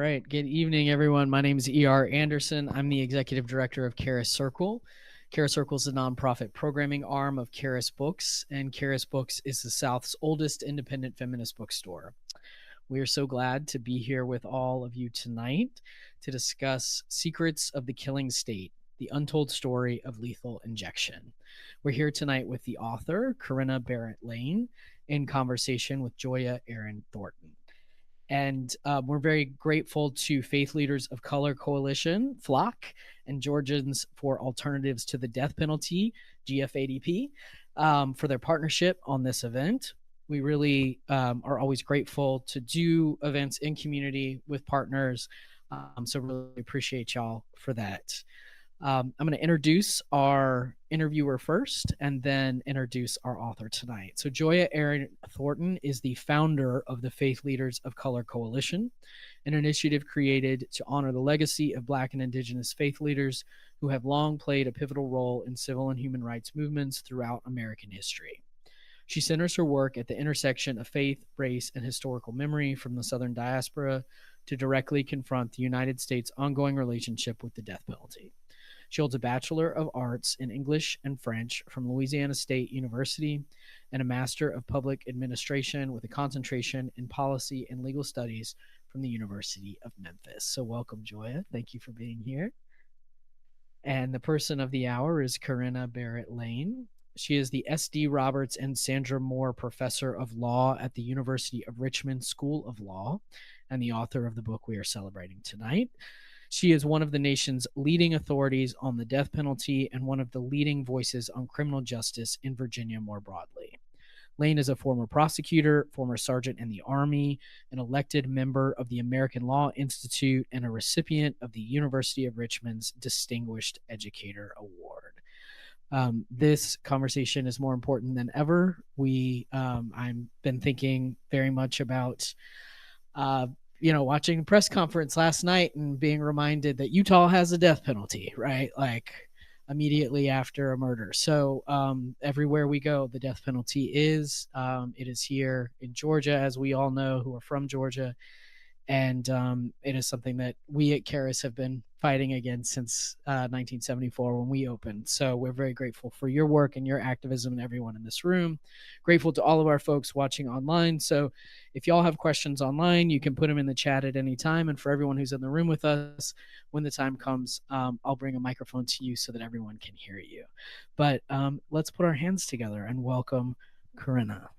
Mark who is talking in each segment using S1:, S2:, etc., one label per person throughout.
S1: right. Good evening, everyone. My name is E.R. Anderson. I'm the executive director of Charis Circle. Charis Circle is a nonprofit programming arm of Charis Books, and Charis Books is the South's oldest independent feminist bookstore. We are so glad to be here with all of you tonight to discuss Secrets of the Killing State, the untold story of lethal injection. We're here tonight with the author, Corinna Barrett Lain, in conversation with Joia Erin Thornton. And we're very grateful to Faith Leaders of Color Coalition, FLOCC, and Georgians For Alternatives to the Death Penalty, GFADP, for their partnership on this event. We really are always grateful to do events in community with partners. So really appreciate y'all for that. I'm going to introduce our interviewer first and then introduce our author tonight. So Joia Erin Thornton is the founder of the Faith Leaders of Color Coalition, an initiative created to honor the legacy of Black and Indigenous faith leaders who have long played a pivotal role in civil and human rights movements throughout American history. She centers her work at the intersection of faith, race, and historical memory from the Southern diaspora to directly confront the United States' ongoing relationship with the death penalty. She holds a Bachelor of Arts in English and French from Louisiana State University and a Master of Public Administration with a concentration in Policy and Legal Studies from the University of Memphis. So welcome, Joia. Thank you for being here. And the person of the hour is Corinna Barrett Lain. She is the S.D. Roberts and Sandra Moore Professor of Law at the University of Richmond School of Law and the author of the book we are celebrating tonight. She is one of the nation's leading authorities on the death penalty and one of the leading voices on criminal justice in Virginia more broadly. Lain is a former prosecutor, former sergeant in the Army, an elected member of the American Law Institute, and a recipient of the University of Richmond's Distinguished Educator Award. This conversation is more important than ever. I've been thinking very much about watching a press conference last night and being reminded that Utah has a death penalty, right? Like immediately after a murder. So everywhere we go, the death penalty is. It is here in Georgia, as we all know who are from Georgia. And it is something that we at Charis have been fighting against since 1974 when we opened. So we're very grateful for your work and your activism and everyone in this room. Grateful to all of our folks watching online. So if y'all have questions online, you can put them in the chat at any time. And for everyone who's in the room with us, when the time comes, I'll bring a microphone to you so that everyone can hear you. But let's put our hands together and welcome Corinna.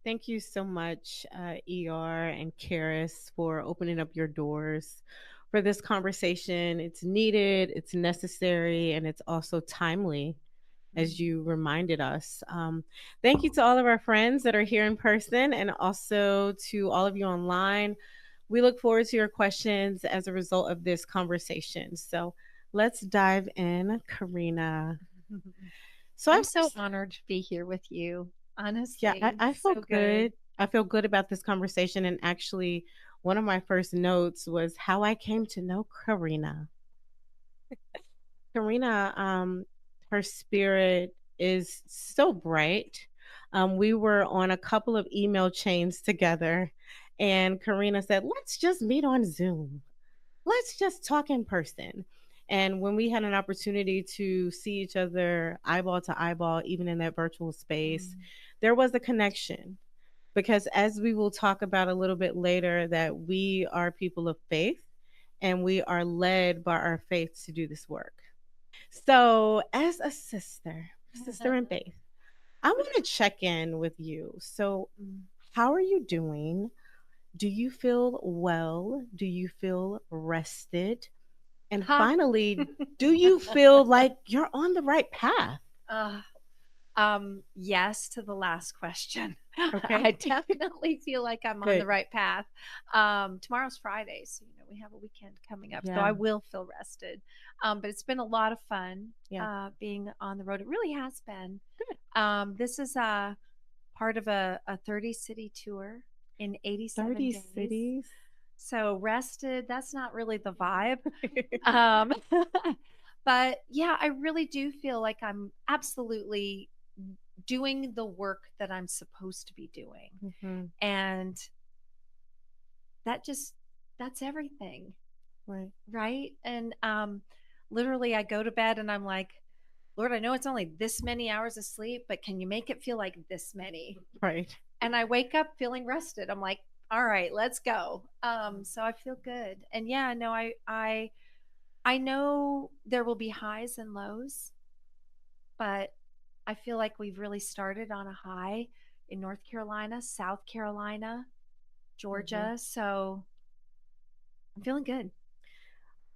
S2: Thank you so much, ER and Charis, for opening up your doors for this conversation. It's needed, it's necessary, and it's also timely, as you reminded us. Thank you to all of our friends that are here in person and also to all of you online. We look forward to your questions as a result of this conversation. So let's dive in, Corinna.
S3: So I'm so honored to be here with you. Honestly,
S2: yeah, I feel good. I feel good about this conversation. And actually, one of my first notes was how I came to know Corinna. Corinna, her spirit is so bright. We were on a couple of email chains together, and Corinna said, "Let's just meet on Zoom. Let's just talk in person." And when we had an opportunity to see each other eyeball to eyeball, even in that virtual space, there was a connection. Because as we will talk about a little bit later, that we are people of faith and we are led by our faith to do this work. So as a sister in faith, I want to check in with you. So how are you doing? Do you feel well? Do you feel rested? And finally, do you feel like you're on the right path?
S3: Yes to the last question.
S2: Okay.
S3: I definitely feel like I'm on the right path. Tomorrow's Friday, so we have a weekend coming up, so I will feel rested. But it's been a lot of fun being on the road. It really has been.
S2: Good.
S3: This is part of a 30-city tour in 87
S2: 30
S3: days.
S2: cities.
S3: So rested, that's not really the vibe. But yeah, I really do feel like I'm absolutely doing the work that I'm supposed to be doing.
S2: Mm-hmm.
S3: And that's everything. Right. And literally I go to bed and I'm like, Lord, I know it's only this many hours of sleep, but can you make it feel like this many?
S2: Right.
S3: And I wake up feeling rested. I'm like, all right, let's go. So I feel good. And yeah, no, I know there will be highs and lows, but I feel like we've really started on a high in North Carolina, South Carolina, Georgia. So I'm feeling good.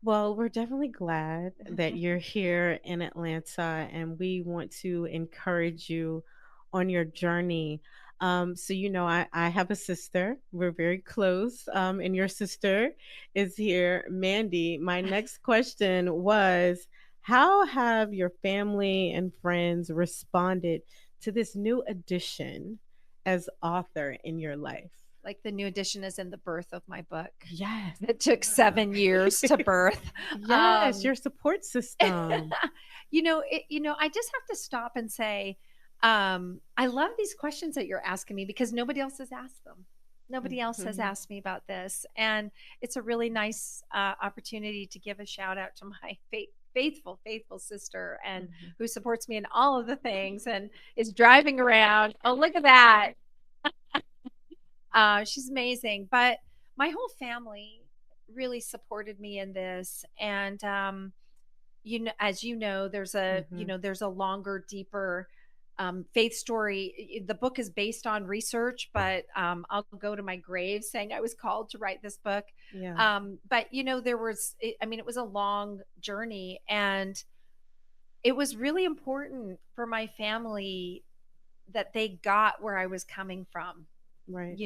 S2: Well, we're definitely glad that you're here in Atlanta, and we want to encourage you on your journey. So, I have a sister. We're very close, and your sister is here, Mandy. My next question was, how have your family and friends responded to this new addition as author in your life?
S3: Like the new edition is in the birth of my book.
S2: Yes.
S3: It took 7 years to birth.
S2: Yes, your support system.
S3: I just have to stop and say, I love these questions that you're asking me because nobody else has asked them. Nobody else has asked me about this. And it's a really nice opportunity to give a shout out to my faithful sister and who supports me in all of the things and is driving around. Oh, look at that. She's amazing. But my whole family really supported me in this. And, as you know, there's there's a longer, deeper faith story. The book is based on research, but I'll go to my grave saying I was called to write this book.
S2: Yeah.
S3: But it was a long journey, and it was really important for my family that they got where I was coming from,
S2: Right.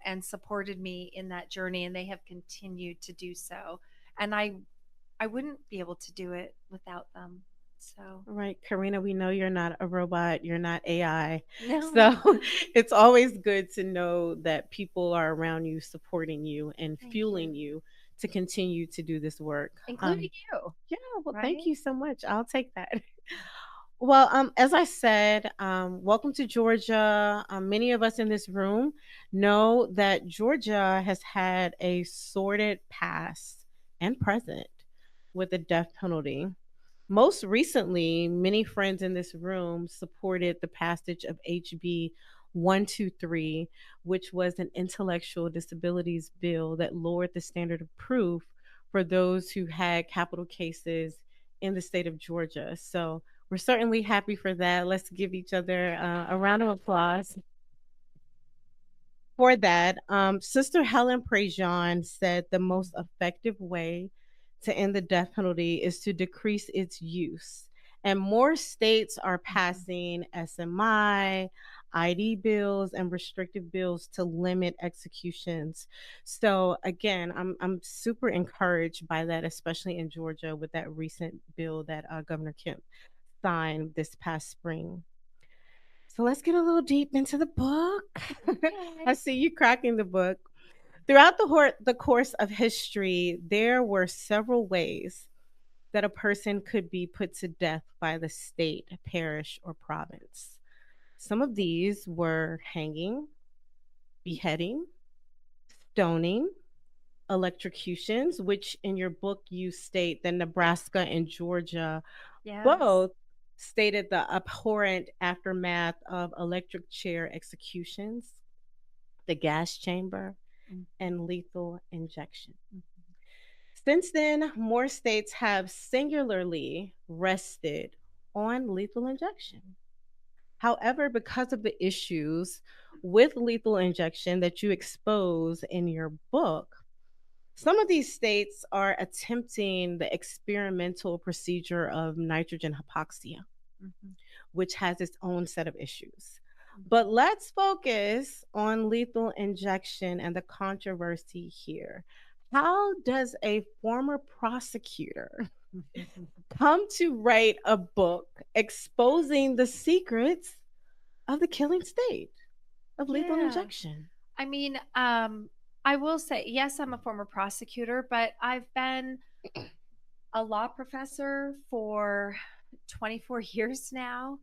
S3: And supported me in that journey, and they have continued to do so. And I wouldn't be able to do it without them. So,
S2: Right, Corinna, we know you're not a robot, you're not AI.
S3: no.
S2: So it's always good to know that people are around you supporting you and
S3: Thank
S2: fueling you to continue to do this work.
S3: Including you.
S2: Yeah, well,
S3: right?
S2: thank you so much. I'll take that. Well, as I said, welcome to Georgia. Many of us in this room know that Georgia has had a sordid past and present with the death penalty. Most recently, many friends in this room supported the passage of HB 123, which was an intellectual disabilities bill that lowered the standard of proof for those who had capital cases in the state of Georgia. So we're certainly happy for that. Let's give each other a round of applause for that. Sister Helen Prejean said the most effective way to end the death penalty is to decrease its use. And more states are passing SMI, ID bills, and restrictive bills to limit executions. So again, I'm super encouraged by that, especially in Georgia with that recent bill that Governor Kemp signed this past spring. So let's get a little deep into the book.
S3: Okay.
S2: I see you cracking the book. Throughout the course of history, there were several ways that a person could be put to death by the state, parish, or province. Some of these were hanging, beheading, stoning, electrocutions, which in your book you state that Nebraska and Georgia both stated the abhorrent aftermath of electric chair executions, the gas chamber, and lethal injection. Since then, more states have singularly rested on lethal injection. However, because of the issues with lethal injection that you expose in your book, some of these states are attempting the experimental procedure of nitrogen hypoxia, which has its own set of issues. But let's focus on lethal injection and the controversy here. How does a former prosecutor come to write a book exposing the secrets of the killing state of lethal injection?
S3: I mean, I will say, yes, I'm a former prosecutor, but I've been a law professor for 24 years now.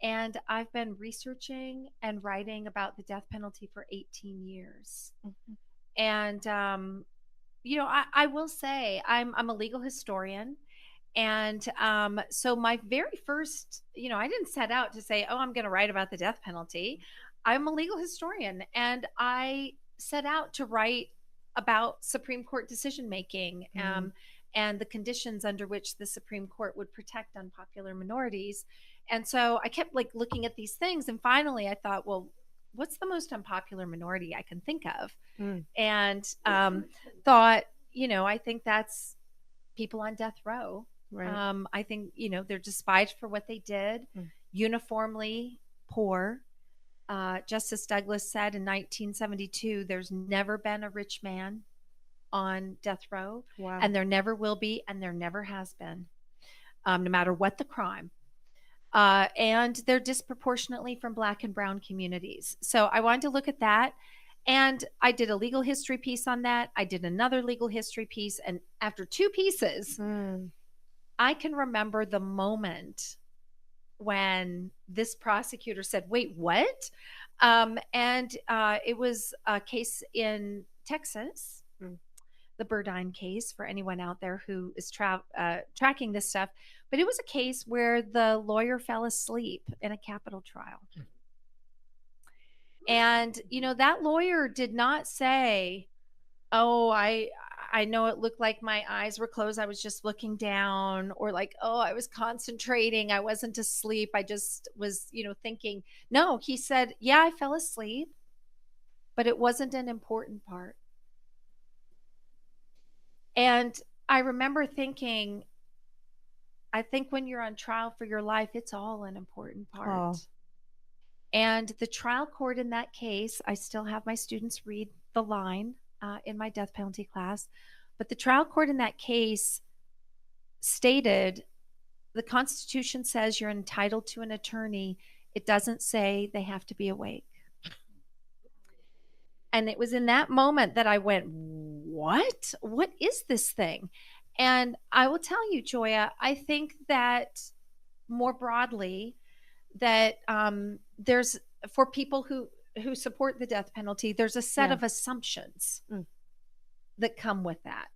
S3: And I've been researching and writing about the death penalty for 18 years. Mm-hmm. And, you know, I will say I'm a legal historian. And so my very first, you know, I didn't set out to say, oh, I'm going to write about the death penalty. I'm a legal historian, and I set out to write about Supreme Court decision making and the conditions under which the Supreme Court would protect unpopular minorities. And so I kept like looking at these things, and finally I thought, well, what's the most unpopular minority I can think of? And thought, you know, I think that's people on death row. Right. I think, you know, they're despised for what they did, uniformly poor. Justice Douglas said in 1972, there's never been a rich man on death row. Wow. And there never will be, and there never has been, no matter what the crime. And they're disproportionately from Black and brown communities. So I wanted to look at that. And I did a legal history piece on that. I did another legal history piece. And after two pieces, I can remember the moment when this prosecutor said, wait, what? And it was a case in Texas, the Burdine case, for anyone out there who is tracking this stuff. But it was a case where the lawyer fell asleep in a capital trial. And, you know, that lawyer did not say, oh, I know it looked like my eyes were closed, I was just looking down, or like, oh, I was concentrating, I wasn't asleep, I just was, you know, thinking. No, he said, yeah, I fell asleep, but it wasn't an important part. And I remember thinking, I think when you're on trial for your life, it's all an important part. Oh. And the trial court in that case, I still have my students read the line in my death penalty class, but the trial court in that case stated, the Constitution says you're entitled to an attorney. It doesn't say they have to be awake. And it was in that moment that I went, what? What is this thing? And I will tell you, Joia, I think that more broadly, that there's, for people who support the death penalty, there's a set of assumptions that come with that,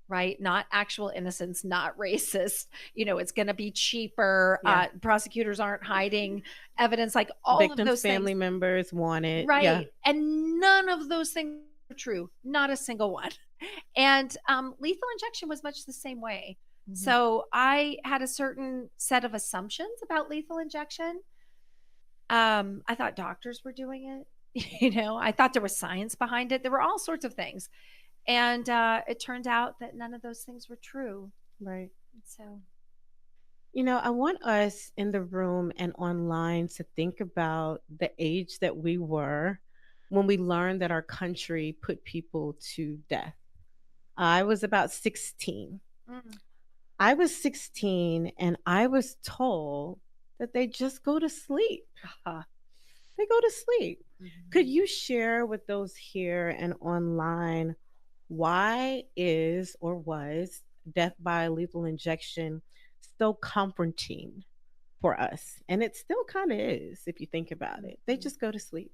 S3: right? Not actual innocence, not racist. You know, it's going to be cheaper. Prosecutors aren't hiding evidence, like all
S2: victims,
S3: of those
S2: family
S3: things.
S2: members want it.
S3: Right.
S2: Yeah.
S3: And none of those things are true. Not a single one. And lethal injection was much the same way. So I had a certain set of assumptions about lethal injection. I thought doctors were doing it. You know, I thought there was science behind it. There were all sorts of things. And it turned out that none of those things were true.
S2: Right.
S3: So,
S2: you know, I want us in the room and online to think about the age that we were when we learned that our country put people to death. I was about 16. I was 16 and I was told that they just go to sleep. They go to sleep. Could you share with those here and online why is or was death by lethal injection so comforting for us? And it still kind of is, if you think about it. They just go to sleep.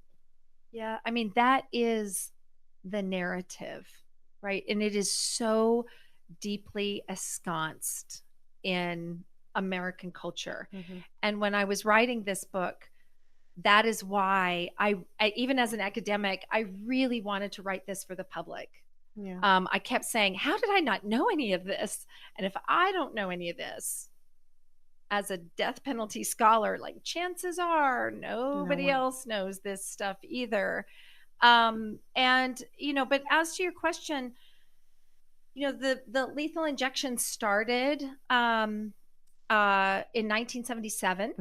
S3: Yeah, I mean, that is the narrative, right? And it is so deeply ensconced in American culture. And when I was writing this book, that is why I even as an academic, I really wanted to write this for the public. I kept saying, how did I not know any of this? And if I don't know any of this as a death penalty scholar, like chances are nobody else knows this stuff either. And, you know, but as to your question, you know, the lethal injection started in 1977.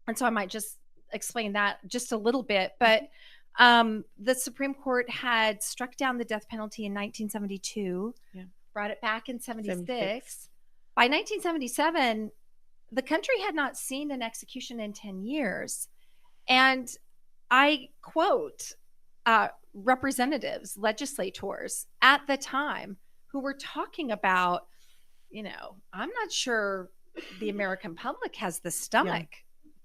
S3: And so I might just explain that just a little bit. But the Supreme Court had struck down the death penalty in 1972, brought it back in 76. By 1977, the country had not seen an execution in 10 years. And I quote representatives, legislators at the time who were talking about, you know, I'm not sure the American public has the stomach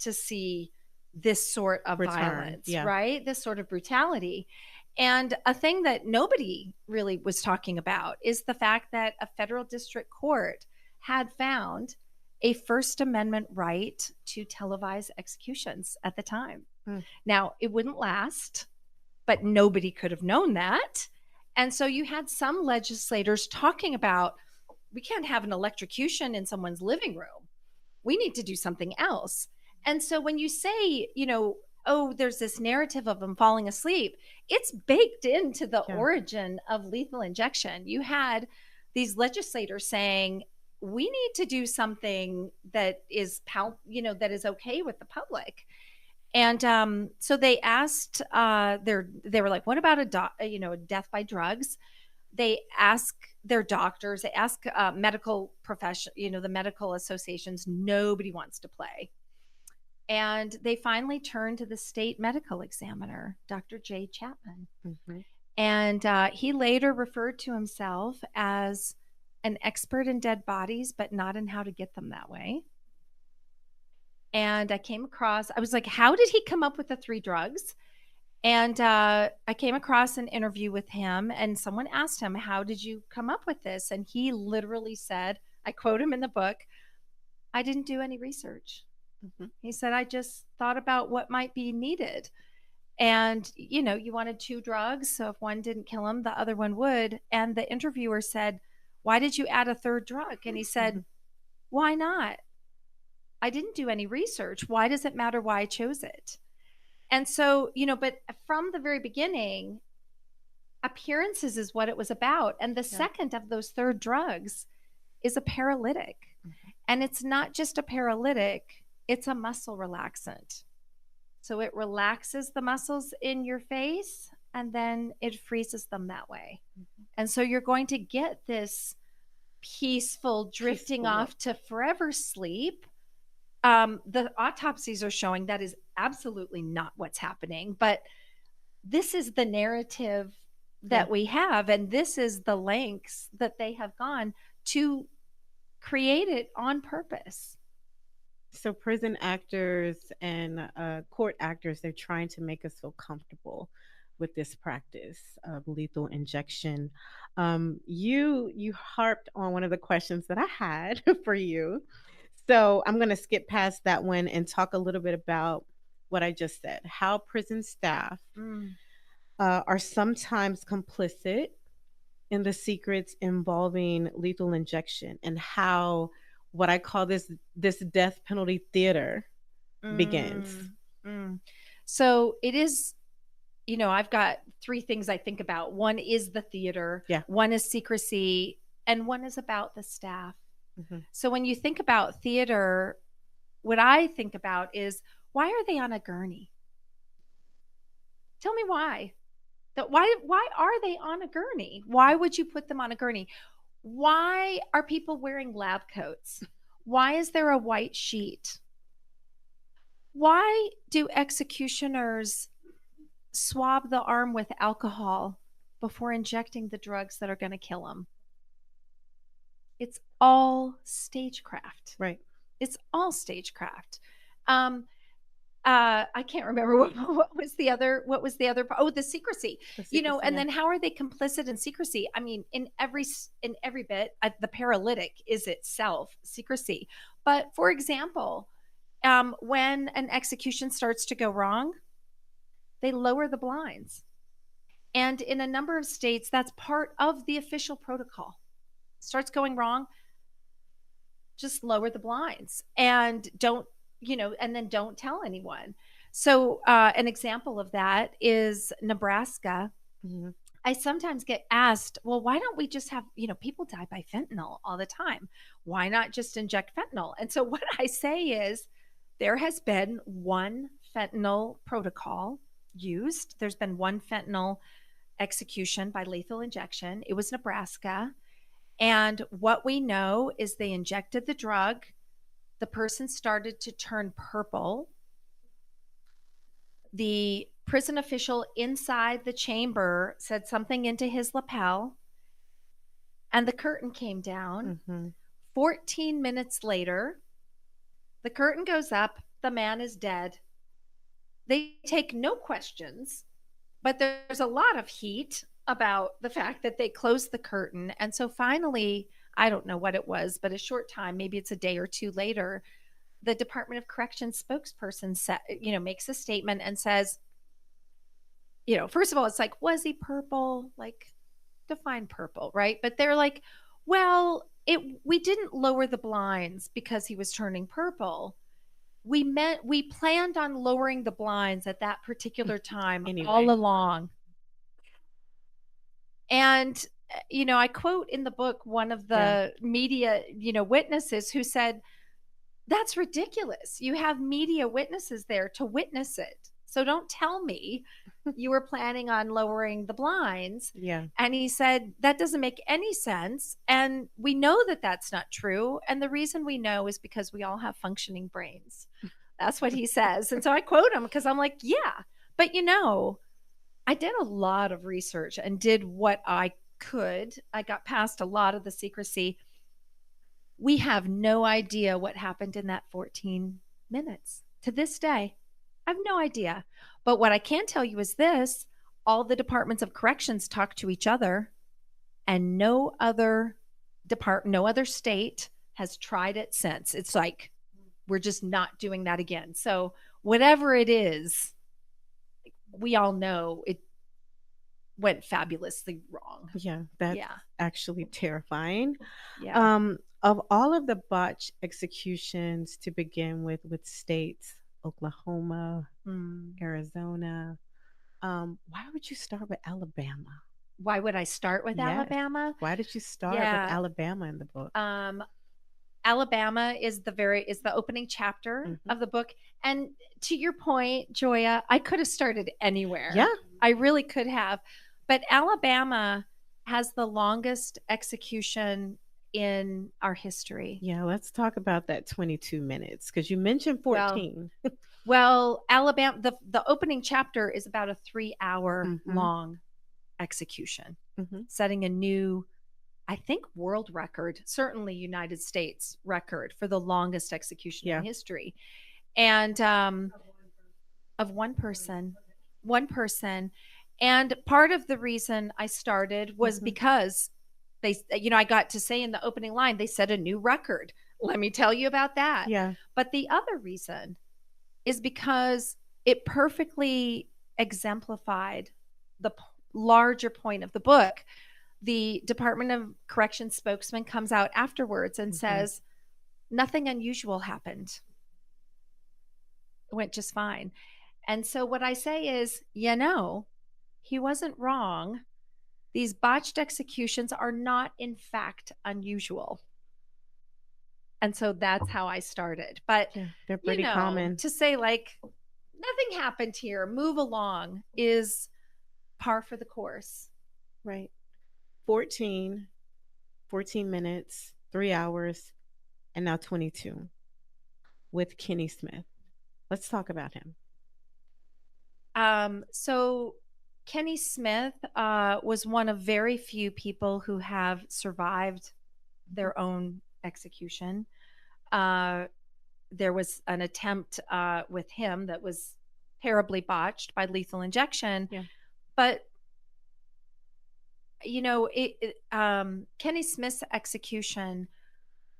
S3: to see this sort of violence, right? This sort of brutality. And a thing that nobody really was talking about is the fact that a federal district court had found a First Amendment right to televise executions at the time. Now, it wouldn't last, but nobody could have known that. And so you had some legislators talking about, we can't have an electrocution in someone's living room. We need to do something else. And so when you say, you know, oh, there's this narrative of them falling asleep, it's baked into the origin of lethal injection. You had these legislators saying, we need to do something that is, that is okay with the public. And so they asked, they were like, what about a death by drugs? They ask their doctors, they ask medical profession, the medical associations. Nobody wants to play. And they finally turned to the state medical examiner, Dr. J. Chapman. And he later referred to himself as an expert in dead bodies, but not in how to get them that way. And I was like, how did he come up with the 3 drugs? And I came across an interview with him, and someone asked him, how did you come up with this? And he literally said, I quote him in the book, I didn't do any research. He said, I just thought about what might be needed. And, you wanted 2 drugs. So if one didn't kill him, the other one would. And the interviewer said, why did you add a 3rd drug? And he said, why not? I didn't do any research. Why does it matter why I chose it? And so, but from the very beginning, appearances is what it was about. And the second of those 3rd drugs is a paralytic. And it's not just a paralytic, it's a muscle relaxant. So it relaxes the muscles in your face and then it freezes them that way. And so you're going to get this peaceful drifting off to forever sleep. The autopsies are showing that is absolutely not what's happening, but this is the narrative that we have, and this is the lengths that they have gone to create it on purpose.
S2: So prison actors and court actors, they're trying to make us feel comfortable with this practice of lethal injection. You harped on one of the questions that I had for you. So I'm going to skip past that one and talk a little bit about what I just said, how prison staff are sometimes complicit in the secrets involving lethal injection, and how what I call this death penalty theater begins.
S3: So it is, I've got 3 things I think about. One is the theater, one is secrecy, and one is about the staff. So when you think about theater, what I think about is, why are they on a gurney? Tell me why. Why are they on a gurney? Why would you put them on a gurney? Why are people wearing lab coats? Why is there a white sheet? Why do executioners swab the arm with alcohol before injecting the drugs that are going to kill them? It's all stagecraft.
S2: Right.
S3: It's all stagecraft. I can't remember what was the other. Oh, the secrecy. And then how are they complicit in secrecy? I mean, in every bit, the paralytic is itself secrecy. But for example, when an execution starts to go wrong, they lower the blinds, and in a number of states, that's part of the official protocol. Starts going wrong, just lower the blinds and don't tell anyone. So an example of that is Nebraska. I sometimes get asked, well, why don't we just have, people die by fentanyl all the time. Why not just inject fentanyl? And so what I say is, there has been one fentanyl protocol used. There's been one fentanyl execution by lethal injection. It was Nebraska. And what we know is they injected the drug. The person started to turn purple. The prison official inside the chamber said something into his lapel, and the curtain came down. 14 minutes later, the curtain goes up, the man is dead. They take no questions, but there's a lot of heat about the fact that they closed the curtain. And so finally, I don't know what it was, but a short time, maybe it's a day or two later, the Department of Corrections spokesperson makes a statement and says, first of all, it's like, was he purple? Like, define purple, right? But they're like, well, we didn't lower the blinds because he was turning purple. We planned on lowering the blinds at that particular time anyway, all along. And I quote in the book one of the media witnesses who said, that's ridiculous. You have media witnesses there to witness it. So don't tell me you were planning on lowering the blinds.
S2: Yeah.
S3: And he said, that doesn't make any sense. And we know that that's not true. And the reason we know is because we all have functioning brains. That's what he says. And so I quote him because I'm like, yeah. But I did a lot of research and did what I could. I got past a lot of the secrecy. We have no idea what happened in that 14 minutes. To this day, I have no idea. But what I can tell you is this: all the departments of corrections talk to each other, and no other state has tried it since. It's like, we're just not doing that again. So whatever it is, we all know it went fabulously wrong.
S2: Yeah, that's actually terrifying. Of all of the botched executions to begin with states, Oklahoma, Arizona, why would you start with Alabama?
S3: Why would I start with Alabama?
S2: Why did you start with Alabama in the book?
S3: Alabama is the opening chapter of the book. And to your point, Joia, I could have started anywhere.
S2: Yeah.
S3: I really could have. But Alabama has the longest execution in our history.
S2: Yeah, let's talk about that 22 minutes, because you mentioned 14.
S3: Well, Alabama, the opening chapter is about a 3-hour long execution, setting a new, I think, world record, certainly United States record for the longest execution in history. And of one person. And part of the reason I started was because they, I got to say in the opening line, they set a new record. Let me tell you about that.
S2: Yeah.
S3: But the other reason is because it perfectly exemplified the larger point of the book. The Department of Corrections spokesman comes out afterwards and says, nothing unusual happened. It went just fine. And so what I say is, he wasn't wrong. These botched executions are not, in fact, unusual. And so that's how I started. But
S2: they're pretty common.
S3: To say like, nothing happened here, move along, is par for the course.
S2: Right. 14 minutes, 3 hours, and now 22 with Kenny Smith. Let's talk about him.
S3: So Kenny Smith was one of very few people who have survived their own execution. There was an attempt with him that was terribly botched by lethal injection.
S2: Yeah.
S3: But Kenny Smith's execution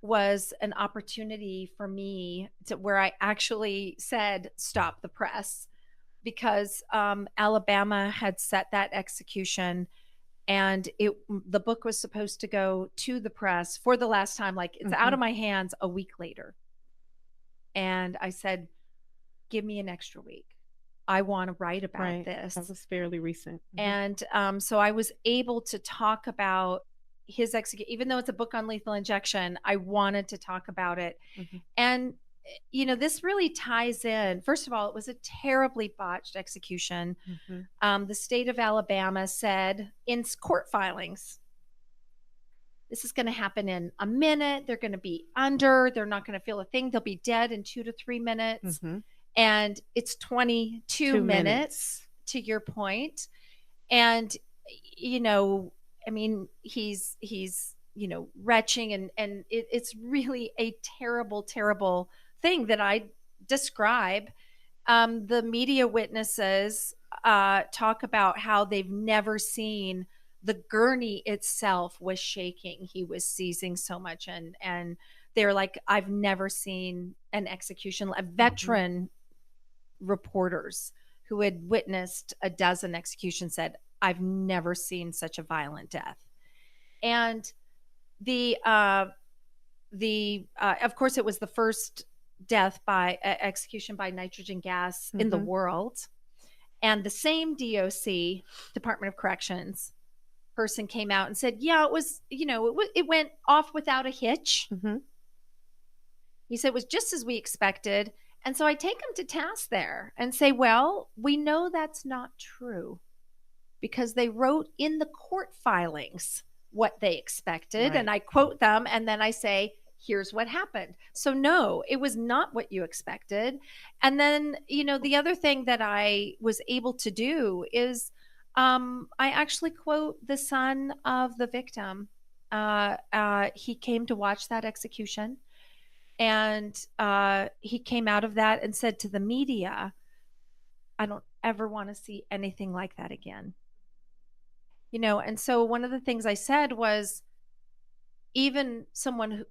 S3: was an opportunity for me to where I actually said, stop the press, because Alabama had set that execution, and the book was supposed to go to the press for the last time, like it's out of my hands a week later. And I said, give me an extra week. I want to write about this.
S2: That was fairly recent.
S3: And so I was able to talk about his execution, even though it's a book on lethal injection. I wanted to talk about it. And, this really ties in. First of all, it was a terribly botched execution. The state of Alabama said in court filings, this is going to happen in a minute. They're going to be under. They're not going to feel a thing. They'll be dead in 2 to 3 minutes. And it's 22 minutes, to your point. And, I mean, he's retching, and it's really a terrible, terrible thing that I describe. The media witnesses talk about how they've never seen the gurney itself was shaking. He was seizing so much, and they're like, I've never seen an execution. A veteran reporters who had witnessed a dozen executions said, I've never seen such a violent death. And the of course, it was the first death by execution by nitrogen gas in the world. And the same DOC, Department of Corrections, person came out and said, yeah, it was, it went off without a hitch. He said it was just as we expected. And so I take him to task there and say, well, we know that's not true because they wrote in the court filings what they expected. Right. And I quote them, and then I say, here's what happened. So no, it was not what you expected. And then, the other thing that I was able to do is I actually quote the son of the victim. He came to watch that execution, and he came out of that and said to the media, I don't ever want to see anything like that again. And so one of the things I said was, even someone who,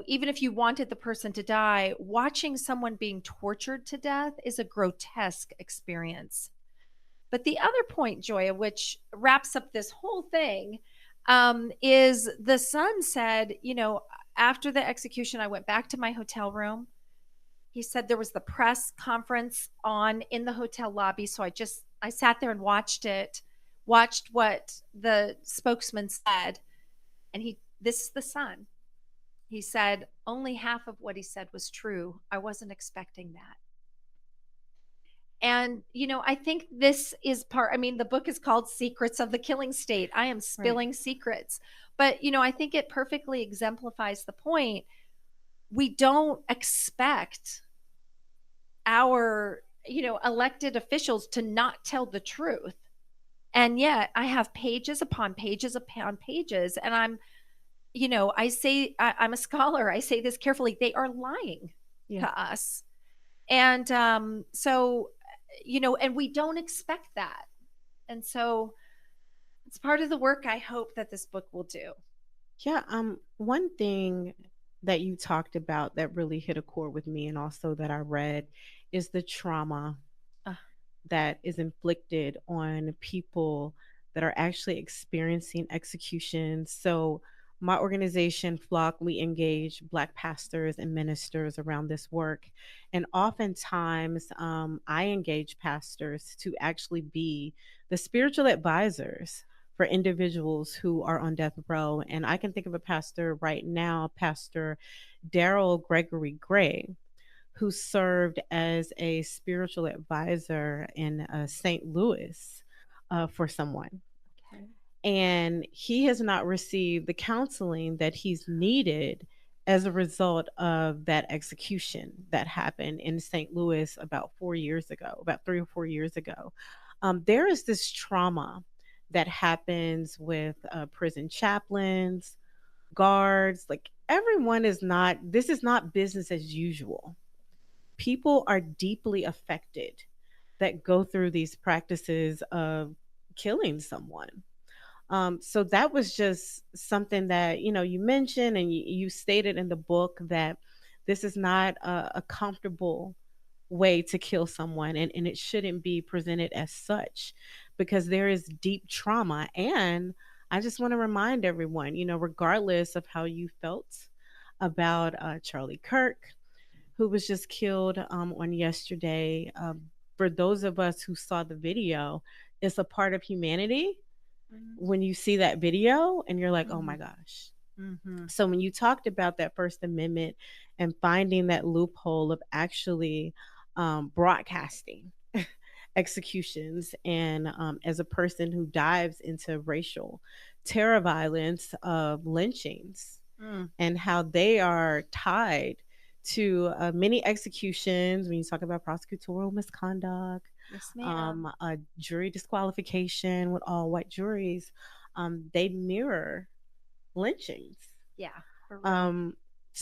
S3: even if you wanted the person to die, watching someone being tortured to death is a grotesque experience. But the other point, Joia, which wraps up this whole thing, is the son said, after the execution, I went back to my hotel room. He said there was the press conference on in the hotel lobby. So I sat there and watched what the spokesman said. And this is the son. He said, only half of what he said was true. I wasn't expecting that. And, I think this is the book is called Secrets of the Killing State. I am spilling secrets. But, I think it perfectly exemplifies the point. We don't expect our, elected officials to not tell the truth. And yet I have pages upon pages upon pages. And I'm a scholar. I say this carefully. They are lying to us. And so, and we don't expect that. And so it's part of the work I hope that this book will do.
S2: Yeah. One thing that you talked about that really hit a chord with me, and also that I read, is the trauma that is inflicted on people that are actually experiencing executions. So my organization, FLOCC, we engage Black pastors and ministers around this work. And oftentimes I engage pastors to actually be the spiritual advisors for individuals who are on death row. And I can think of a pastor right now, Pastor Daryl Gregory Gray, who served as a spiritual advisor in St. Louis for someone. Okay. And he has not received the counseling that he's needed as a result of that execution that happened in St. Louis about 3 or 4 years ago. There is this trauma that happens with prison chaplains, guards, like this is not business as usual. People are deeply affected that go through these practices of killing someone. So that was just something that, you mentioned, and you stated in the book that this is not a comfortable way to kill someone, and it shouldn't be presented as such, because there is deep trauma. And I just want to remind everyone, regardless of how you felt about Charlie Kirk, who was just killed on yesterday, for those of us who saw the video, it's a part of humanity when you see that video and you're like, oh my gosh. So when you talked about that First Amendment and finding that loophole of actually broadcasting executions, and as a person who dives into racial terror violence of lynchings and how they are tied to many executions, when you talk about prosecutorial misconduct, jury disqualification with all white juries, they mirror lynchings.
S3: Yeah.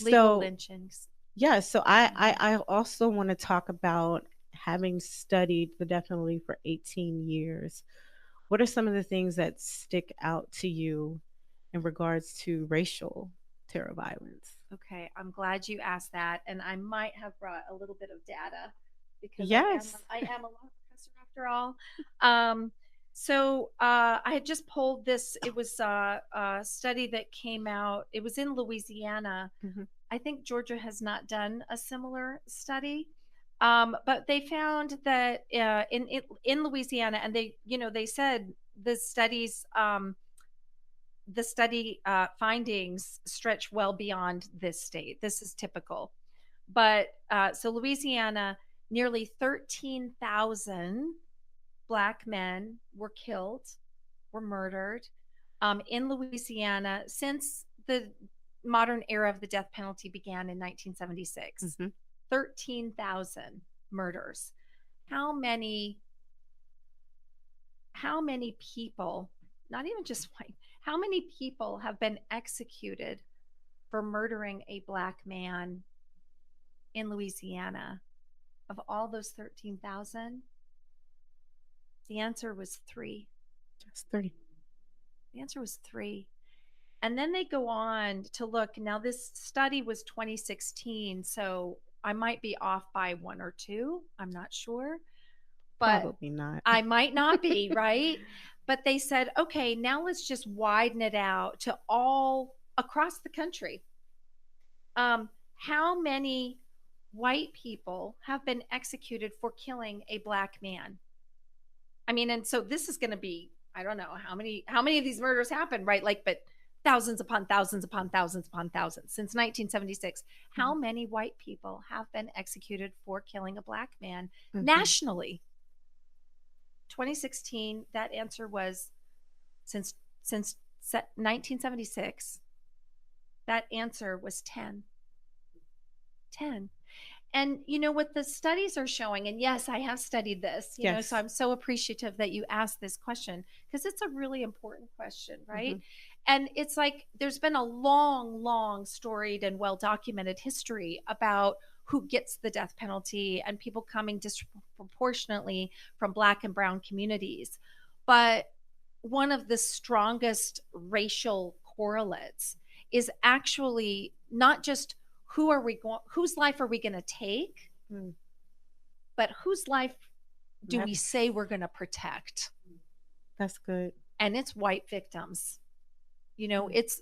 S3: Legal lynchings.
S2: Yeah, so I also want to talk about, having studied the death penalty for 18 years. What are some of the things that stick out to you in regards to racial terror violence?
S3: Okay, I'm glad you asked that, and I might have brought a little bit of data because
S2: Yes.
S3: I am a law professor after all. I had just pulled this. It was a study that came out. It was in Louisiana.
S2: Mhm.
S3: I think Georgia has not done a similar study, but they found that in Louisiana, and they said the studies. The study findings stretch well beyond this state. This is typical. But so Louisiana, nearly 13,000 Black men were killed, were murdered in Louisiana since the modern era of the death penalty began in 1976.
S2: Mm-hmm.
S3: 13,000 murders. How many people, not even just white, how many people have been executed for murdering a Black man in Louisiana? Of all those 13,000, the answer was 3.
S2: Just 3.
S3: The answer was 3. And then they go on to look. Now, this study was 2016, so I might be off by 1 or 2. I'm not sure. But
S2: probably not.
S3: I might not be, right? But they said, okay, now let's just widen it out to all across the country. How many white people have been executed for killing a Black man? I mean, and so this is going to be, I don't know how many of these murders happen, right? Like, but thousands upon thousands upon thousands upon thousands since 1976. How many white people have been executed for killing a Black man nationally? 2016, that answer was since 1976. That answer was 10. 10. And you know what the studies are showing, and yes, I have studied this, you know, so I'm so appreciative that you asked this question because it's a really important question, right? And it's like there's been a long storied and well documented history about who gets the death penalty and people coming disproportionately from Black and brown communities. But one of the strongest racial correlates is actually not just whose life are we going to take, but whose life do we say we're going to protect?
S2: That's good.
S3: And it's white victims. You know, it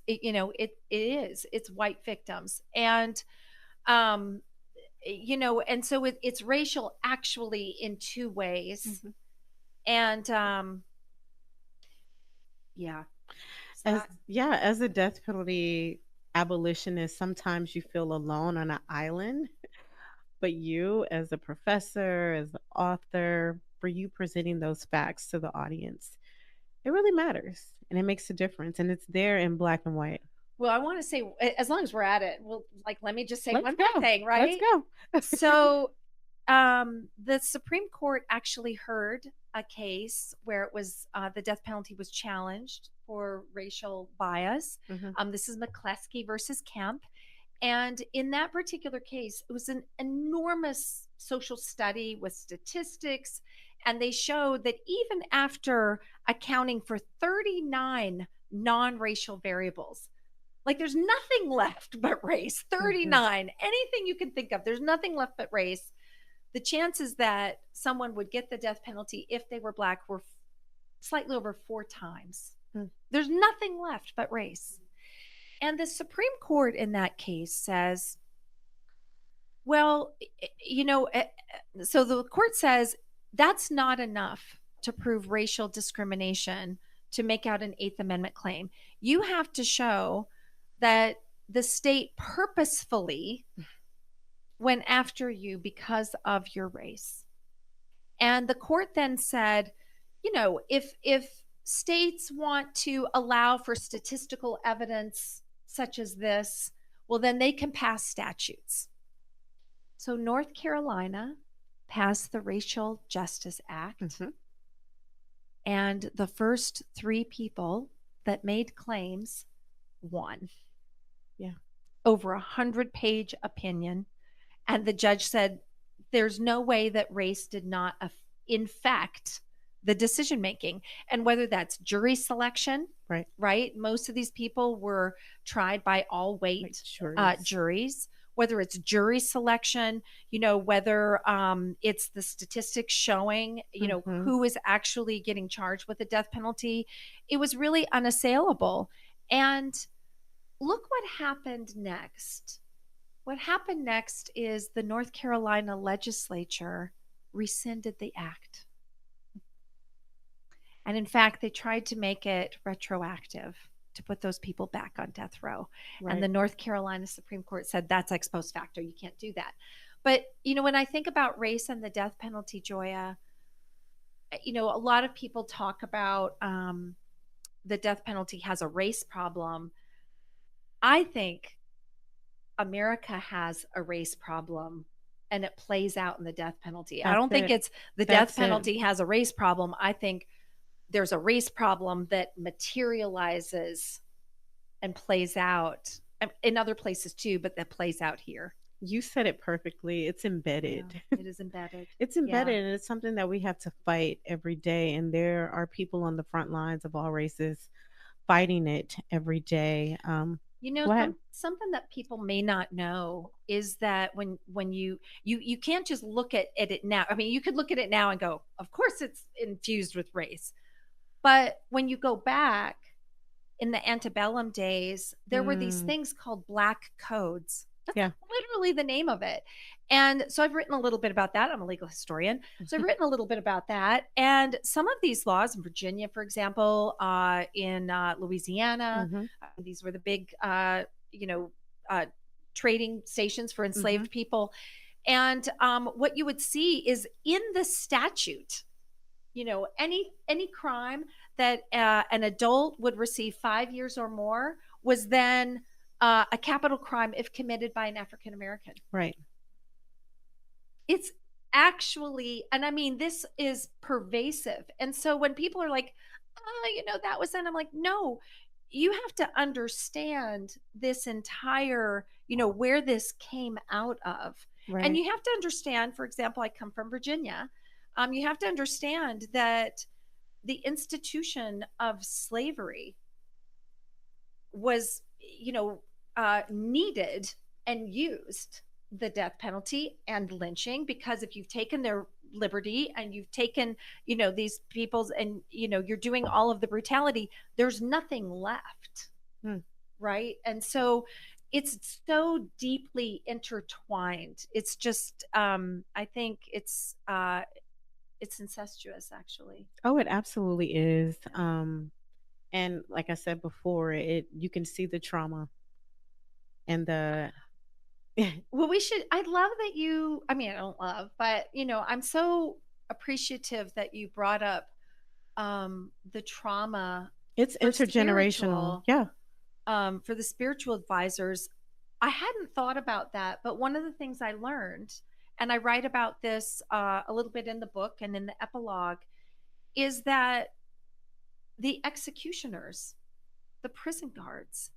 S3: is white victims. And you know, and so it's racial actually in 2 ways. And yeah.
S2: As a death penalty abolitionist, sometimes you feel alone on an island. But you, as a professor, as an author, for you presenting those facts to the audience, it really matters and it makes a difference. And it's there in black and white.
S3: Well, I want to say, as long as we're at it, well, like, let me just say one
S2: more
S3: thing, right?
S2: Let's go.
S3: So, the Supreme Court actually heard a case where it was the death penalty was challenged for racial bias. This is McCleskey versus Kemp. And in that particular case, it was an enormous social study with statistics. And they showed that even after accounting for 39 non-racial variables, like there's nothing left but race, 39, anything you can think of, there's nothing left but race. The chances that someone would get the death penalty if they were Black were slightly over 4 times. There's nothing left but race. And the Supreme Court in that case says, well, you know, so the court says that's not enough to prove racial discrimination to make out an 8th Amendment claim. You have to show that the state purposefully went after you because of your race. And the court then said, you know, if states want to allow for statistical evidence such as this, well, then they can pass statutes. So North Carolina passed the Racial Justice Act. And the first 3 people that made claims won. Over 100-page opinion. And the judge said, there's no way that race did not infect the decision making. And whether that's jury selection, right? Most of these people were tried by all weight juries. Whether it's jury selection, whether it's the statistics showing, who is actually getting charged with the death penalty, it was really unassailable. And look what happened next. What happened next is the North Carolina legislature rescinded the act. And in fact, they tried to make it retroactive to put those people back on death row. And the North Carolina Supreme Court said that's ex post facto. You can't do that. But, when I think about race and the death penalty, Joia, a lot of people talk about the death penalty has a race problem. I think America has a race problem, and it plays out in the death penalty. I don't think it's the death penalty has a race problem. I think there's a race problem that materializes and plays out in other places too, but that plays out here.
S2: You said it perfectly. It's embedded.
S3: Yeah, it is embedded.
S2: It's embedded, and it's something that we have to fight every day. And there are people on the front lines of all races fighting it every day.
S3: Something that people may not know is that when you can't just look at it now. I mean, you could look at it now and go, of course it's infused with race. But when you go back in the antebellum days, there were these things called black codes. That's literally the name of it. And so I've written a little bit about that. I'm a legal historian. So I've written a little bit about that. And some of these laws in Virginia, for example, in Louisiana, these were the big, trading stations for enslaved people. And what you would see is in the statute, any crime that an adult would receive 5 years or more was then a capital crime if committed by an African American.
S2: Right.
S3: It's actually, and I mean, this is pervasive. And so when people are like, that was then, I'm like, no, you have to understand this entire, where this came out of. Right. And you have to understand, for example, I come from Virginia. You have to understand that the institution of slavery was, needed and used the death penalty and lynching, because if you've taken their liberty and you've taken, these people's, and, you're doing all of the brutality, there's nothing left. Right. And so it's so deeply intertwined. It's just, I think it's incestuous, actually.
S2: Oh, it absolutely is. And like I said before, you can see the trauma and the.
S3: Well, I'd love that I don't love, but I'm so appreciative that you brought up the trauma.
S2: It's intergenerational. Yeah.
S3: For the spiritual advisors, I hadn't thought about that, but one of the things I learned, and I write about this a little bit in the book and in the epilogue, is that the executioners, the prison guards,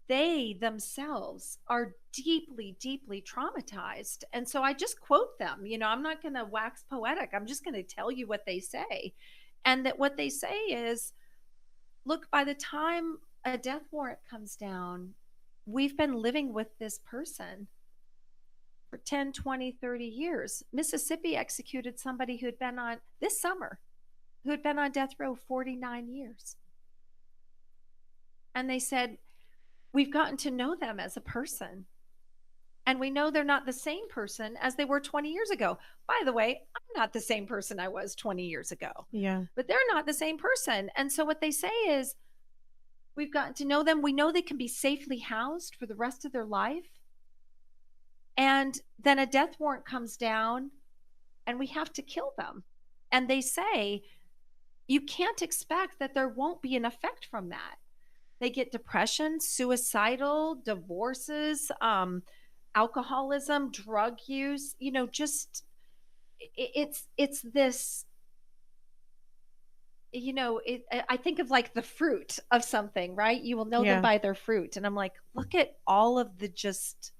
S3: they themselves are deeply, deeply traumatized. And so I just quote them. I'm not going to wax poetic. I'm just going to tell you what they say. And that what they say is, look, by the time a death warrant comes down, we've been living with this person for 10, 20, 30 years. Mississippi executed somebody who had been on this summer, who had been on death row 49 years. And they said, we've gotten to know them as a person. And we know they're not the same person as they were 20 years ago. By the way, I'm not the same person I was 20 years ago.
S2: Yeah.
S3: But they're not the same person. And so what they say is, we've gotten to know them. We know they can be safely housed for the rest of their life. And then a death warrant comes down and we have to kill them. And they say, you can't expect that there won't be an effect from that. They get depression, suicidal, divorces, alcoholism, drug use, just it's this, I think of like the fruit of something, right? You will know them by their fruit. And I'm like, look at all of the just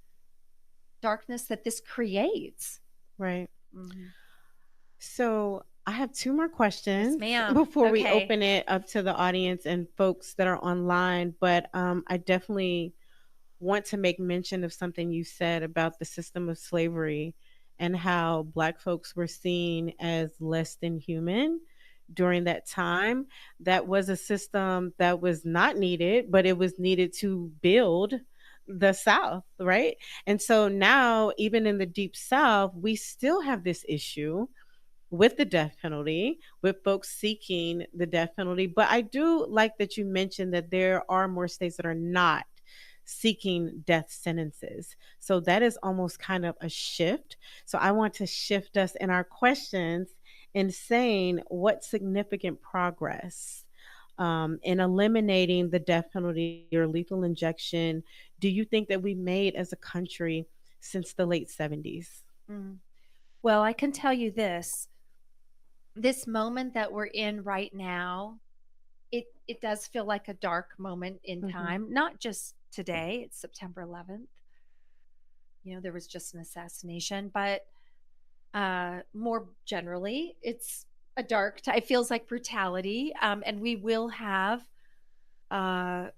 S3: darkness that this creates.
S2: Right. Mm-hmm. So I have 2 more questions
S3: before
S2: we open it up to the audience and folks that are online. But I definitely want to make mention of something you said about the system of slavery and how Black folks were seen as less than human during that time. That was a system that was not needed, but it was needed to build the South, right? And so now, even in the Deep South, we still have this issue with the death penalty, with folks seeking the death penalty. But I do like that you mentioned that there are more states that are not seeking death sentences. So that is almost kind of a shift. So I want to shift us in our questions in saying what significant progress in eliminating the death penalty or lethal injection do you think that we made as a country since the late 70s?
S3: Well, I can tell you this moment that we're in right now, it does feel like a dark moment in time, not just today, it's September 11th. You know, there was just an assassination, but more generally, it's a dark time. It feels like brutality. And we will have a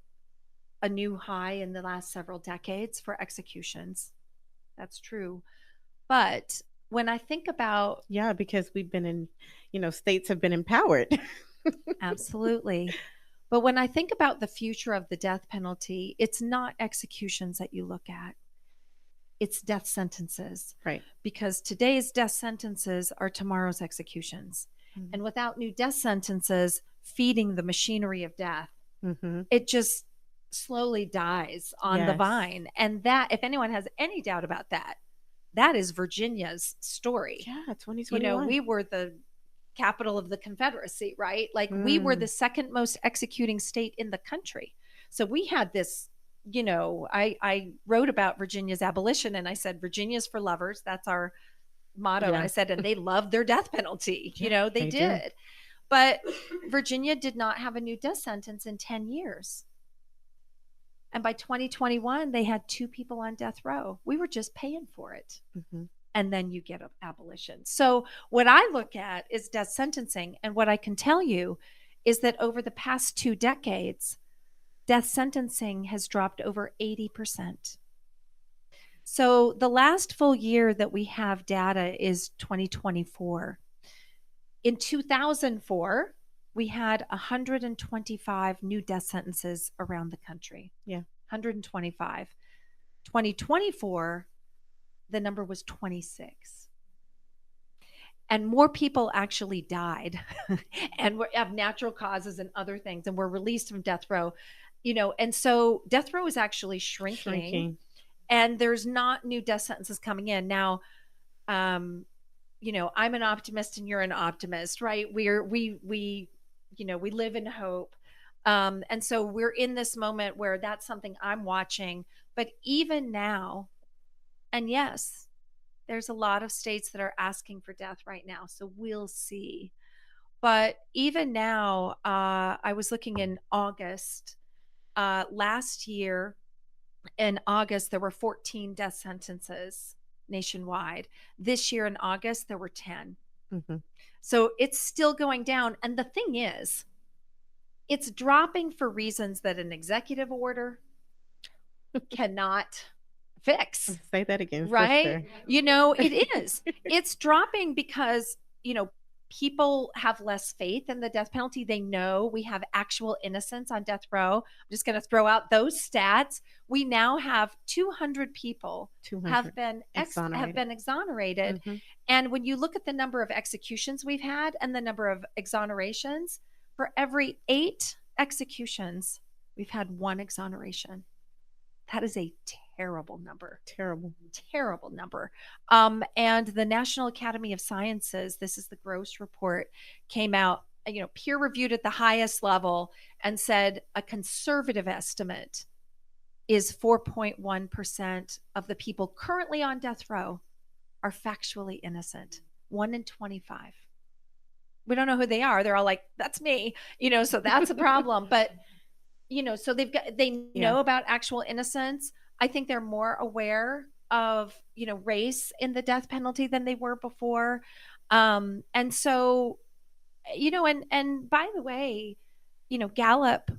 S3: new high in the last several decades for executions. That's true. But when I think about...
S2: Yeah, because we've been in, states have been empowered.
S3: Absolutely. But when I think about the future of the death penalty, it's not executions that you look at. It's death sentences.
S2: Right.
S3: Because today's death sentences are tomorrow's executions. Mm-hmm. And without new death sentences feeding the machinery of death, it just slowly dies on the vine. And that, if anyone has any doubt about that, that is Virginia's story.
S2: Yeah, 2021.
S3: We were the capital of the Confederacy, right? Like we were the second most executing state in the country. So we had this, I wrote about Virginia's abolition and I said, Virginia's for lovers. That's our motto. Yeah. And I said, and they loved their death penalty.
S2: Yeah,
S3: they did. But Virginia did not have a new death sentence in 10 years. And by 2021, they had 2 people on death row. We were just paying for it. And then you get abolition. So what I look at is death sentencing. And what I can tell you is that over the past 2 decades, death sentencing has dropped over 80%. So the last full year that we have data is 2024. In 2004, we had 125 new death sentences around the country.
S2: Yeah.
S3: 125. 2024, the number was 26. And more people actually died and have natural causes and other things and were released from death row, and so death row is actually shrinking. And there's not new death sentences coming in. Now, I'm an optimist and you're an optimist, right? We live in hope. And so we're in this moment where that's something I'm watching. But even now, and yes, there's a lot of states that are asking for death right now. So we'll see. But even now, I was looking in August. Last year, in August, there were 14 death sentences nationwide. This year in August, there were 10. So it's still going down. And the thing is, it's dropping for reasons that an executive order cannot fix.
S2: Say that again.
S3: Right? It is. It's dropping because, people have less faith in the death penalty. They know we have actual innocence on death row. I'm just going to throw out those stats. We now have 200 people have been exonerated. And when you look at the number of executions we've had and the number of exonerations, for every 8 executions, we've had 1 exoneration. That is a terrible number. Terrible number. And the National Academy of Sciences, this is the Gross report, came out, peer reviewed at the highest level and said a conservative estimate is 4.1% of the people currently on death row are factually innocent. 1 in 25. We don't know who they are. They're all like, that's me, so that's a problem. But, so they know about actual innocence. I think they're more aware of, race in the death penalty than they were before. And so, and by the way, Gallup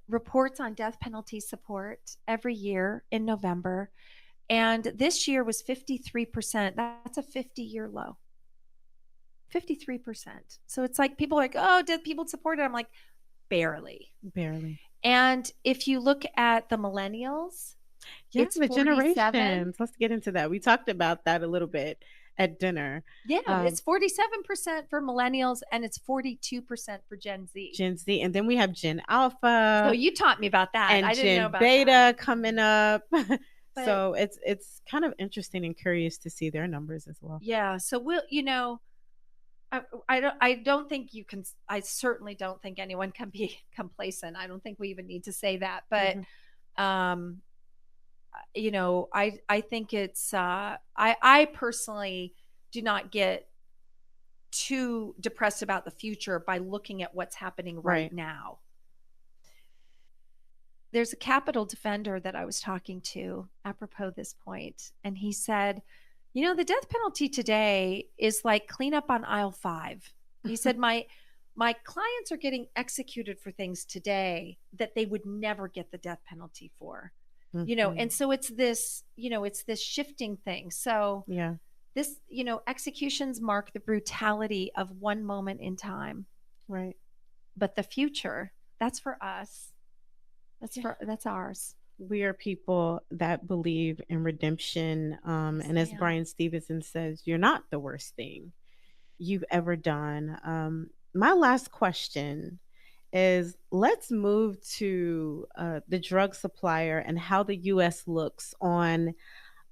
S3: reports on death penalty support every year in November. And this year was 53%. That's a 50-year low. 53%. So it's like people are like, oh, did people support it? I'm like, barely. And if you look at the millennials,
S2: it's the generations. Let's get into that. We talked about that a little bit at dinner.
S3: Yeah, it's 47% for millennials and it's 42% for Gen Z.
S2: And then we have Gen Alpha.
S3: So you taught me about that.
S2: And
S3: I didn't know about
S2: Beta
S3: that.
S2: coming up. So it's kind of interesting and curious to see their numbers as well.
S3: Yeah. So we'll, I don't think you can. I certainly don't think anyone can be complacent. I don't think we even need to say that. But, I think it's. I personally do not get too depressed about the future by looking at what's happening right now. There's a Capitol defender that I was talking to apropos this point, and he said, the death penalty today is like cleanup on aisle 5. He said, my clients are getting executed for things today that they would never get the death penalty for, and so it's this, it's this shifting thing. So this, executions mark the brutality of one moment in time.
S2: Right.
S3: But the future, that's for us. That's ours.
S2: We are people that believe in redemption. And as Brian Stevenson says, you're not the worst thing you've ever done. My last question is, let's move to the drug supplier and how the U.S. looks on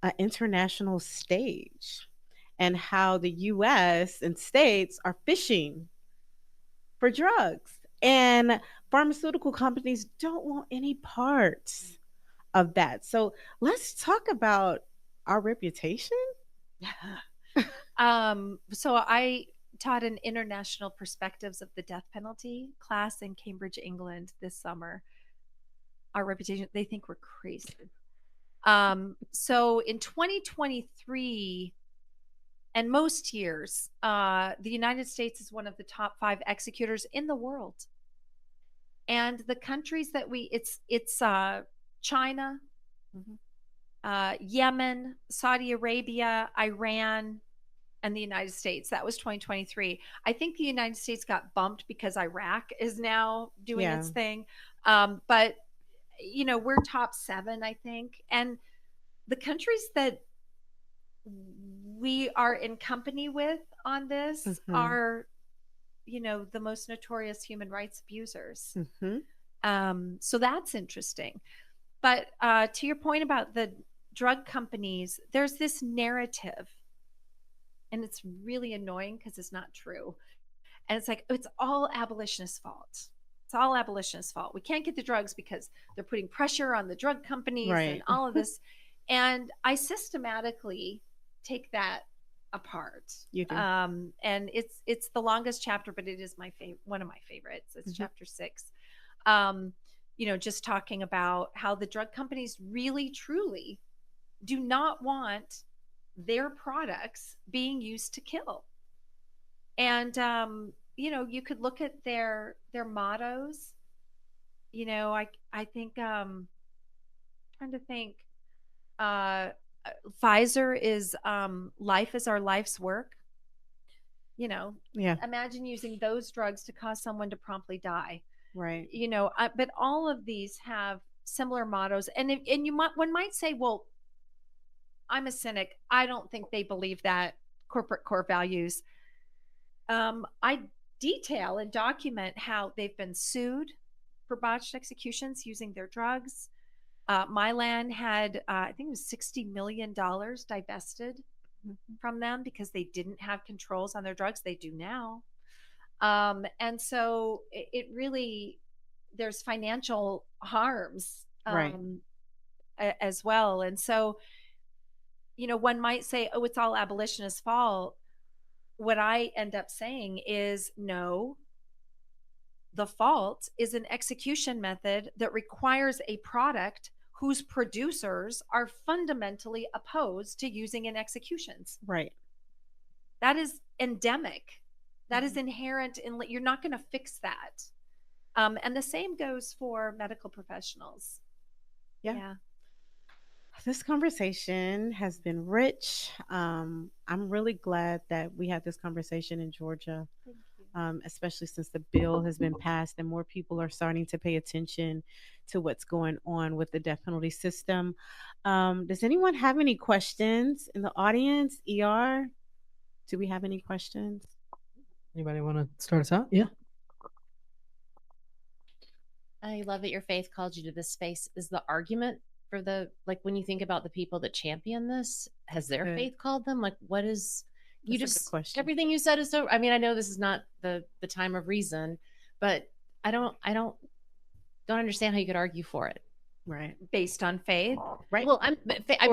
S2: an international stage and how the U.S. and states are fishing for drugs. And pharmaceutical companies don't want any parts of that. So let's talk about our reputation.
S3: So I taught an international perspectives of the death penalty class in Cambridge, England this summer. Our reputation, they think we're crazy. So in 2023 and most years, the United States is one of the top 5 executors in the world. And the countries that it's China, Yemen, Saudi Arabia, Iran, and the United States. That was 2023. I think the United States got bumped because Iraq is now doing its thing. But, we're top 7, I think. And the countries that we are in company with on this are, the most notorious human rights abusers. So that's interesting. But to your point about the drug companies, there's this narrative, and it's really annoying because it's not true. And it's like, it's all abolitionists' fault. It's all abolitionists' fault. We can't get the drugs because they're putting pressure on the drug companies and all of this. And I systematically take that apart.
S2: You do.
S3: And it's the longest chapter, but it is one of my favorites. It's chapter 6. Just talking about how the drug companies really, truly do not want their products being used to kill. And, you could look at their mottos. I think, trying to think, Pfizer is, life is our life's work. Imagine using those drugs to cause someone to promptly die.
S2: Right.
S3: But all of these have similar mottos. And one might say, well, I'm a cynic. I don't think they believe that corporate core values. I detail and document how they've been sued for botched executions using their drugs. Mylan had, I think it was $60 million divested from them because they didn't have controls on their drugs. They do now. And so it really, there's financial harms as well. And so, one might say, oh, it's all abolitionists' fault. What I end up saying is, no, the fault is an execution method that requires a product whose producers are fundamentally opposed to using in executions.
S2: Right.
S3: That is endemic. That is inherent in, you're not going to fix that. And the same goes for medical professionals.
S2: Yeah. This conversation has been rich. I'm really glad that we had this conversation in Georgia, especially since the bill has been passed and more people are starting to pay attention to what's going on with the death penalty system. Does anyone have any questions in the audience? ER, do we have any questions?
S1: Anybody want to start us out? Yeah.
S4: I love that your faith called you to this space. Is the argument for the, like, when you think about the people that champion this, has their faith called them? Like, what is, you
S2: That's
S4: just,
S2: question.
S4: Everything you said is so, I mean, I know this is not the time of reason, but I don't understand how you could argue for it.
S2: Right.
S3: Based on faith.
S2: Right.
S4: Well, I'm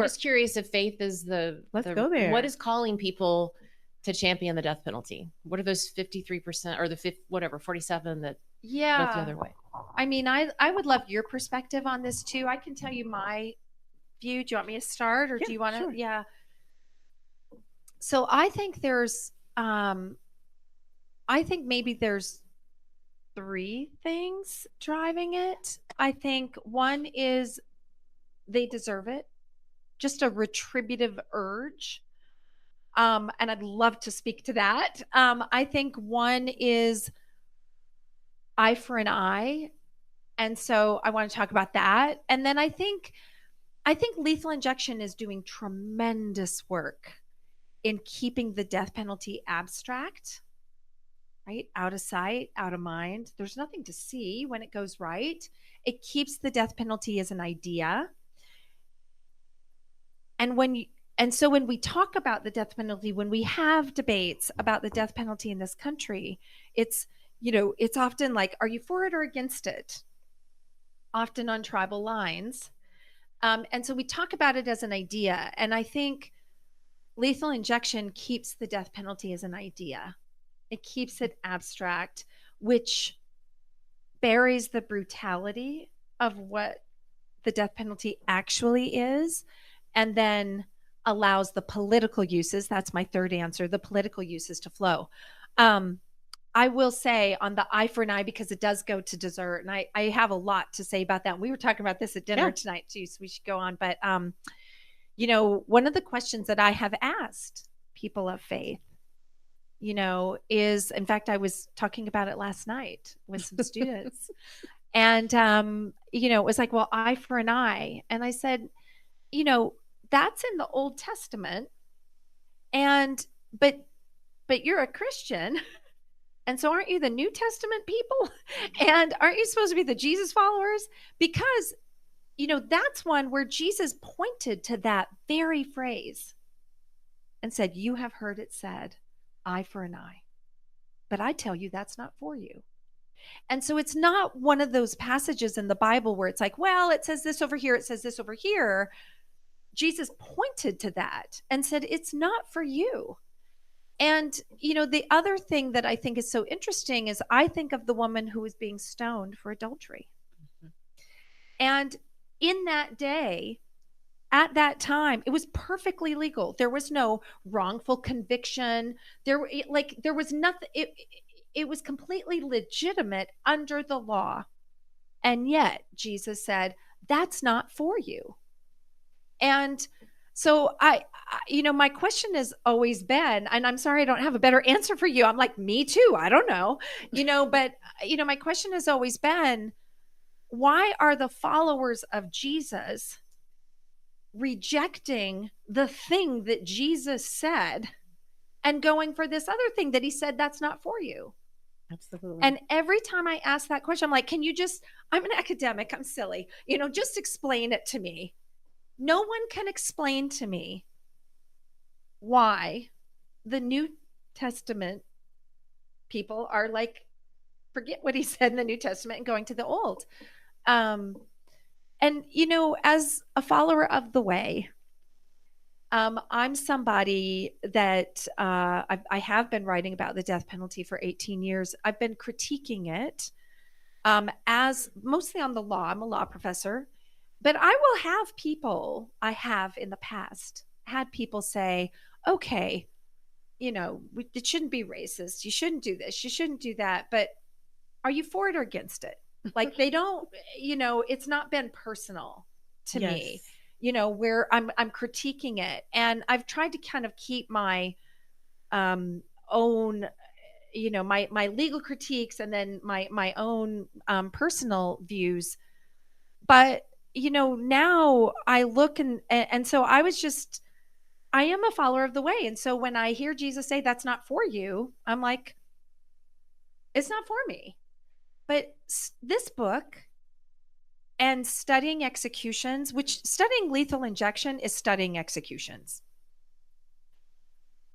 S4: just curious if faith is
S2: Let's go there.
S4: What is calling people to champion the death penalty? What are those 53% or the 47 that vote the other way?
S3: I mean, I would love your perspective on this too. I can tell you my view. Do you want me to start, or do you want to? Sure. Yeah. So I think there's, I think maybe there's 3 things driving it. I think one is they deserve it, just a retributive urge. And I'd love to speak to that. I think one is eye for an eye. And so I want to talk about that. And then I think lethal injection is doing tremendous work in keeping the death penalty abstract, right? Out of sight, out of mind. There's nothing to see when it goes right. It keeps the death penalty as an idea. And so when we talk about the death penalty, when we have debates about the death penalty in this country, it's often like, are you for it or against it? Often on tribal lines. And so we talk about it as an idea. And I think lethal injection keeps the death penalty as an idea. It keeps it abstract, which buries the brutality of what the death penalty actually is, and then allows the political uses, that's my third answer, the political uses to flow. I will say on the eye for an eye, because it does go to dessert, and I have a lot to say about that. We were talking about this at dinner tonight too, so we should go on. But, one of the questions that I have asked people of faith, is, in fact, I was talking about it last night with some students. And, it was like, well, eye for an eye. And I said, that's in the Old Testament. But you're a Christian. And so aren't you the New Testament people? And aren't you supposed to be the Jesus followers? Because, that's one where Jesus pointed to that very phrase and said, you have heard it said, eye for an eye. But I tell you, that's not for you. And so it's not one of those passages in the Bible where it's like, well, it says this over here, it says this over here. Jesus pointed to that and said, it's not for you. And, the other thing that I think is so interesting is I think of the woman who was being stoned for adultery. Mm-hmm. And in that day, at that time, it was perfectly legal. There was no wrongful conviction. There was nothing. It was completely legitimate under the law. And yet Jesus said, that's not for you. And so my question has always been, and I'm sorry I don't have a better answer for you. I'm like, me too. I don't know, but my question has always been, why are the followers of Jesus rejecting the thing that Jesus said and going for this other thing that he said that's not for you?
S2: Absolutely.
S3: And every time I ask that question, I'm like, I'm an academic, I'm silly, just explain it to me. No one can explain to me why the New Testament people are like, forget what he said in the New Testament and going to the Old. And, as a follower of the way, I'm somebody that I have been writing about the death penalty for 18 years. I've been critiquing it as mostly on the law. I'm a law professor. But I will have people, I have in the past had people say, okay, you know, it shouldn't be racist. You shouldn't do this. You shouldn't do that. But are you for it or against it? Like they don't, you know, it's not been personal to me, you know, where I'm critiquing it. And I've tried to kind of keep my own, you know, my legal critiques and then my own personal views. But, you know, now I look and so I am a follower of the way. And so when I hear Jesus say that's not for you, I'm like, it's not for me. But this book and studying executions, which studying lethal injection is studying executions.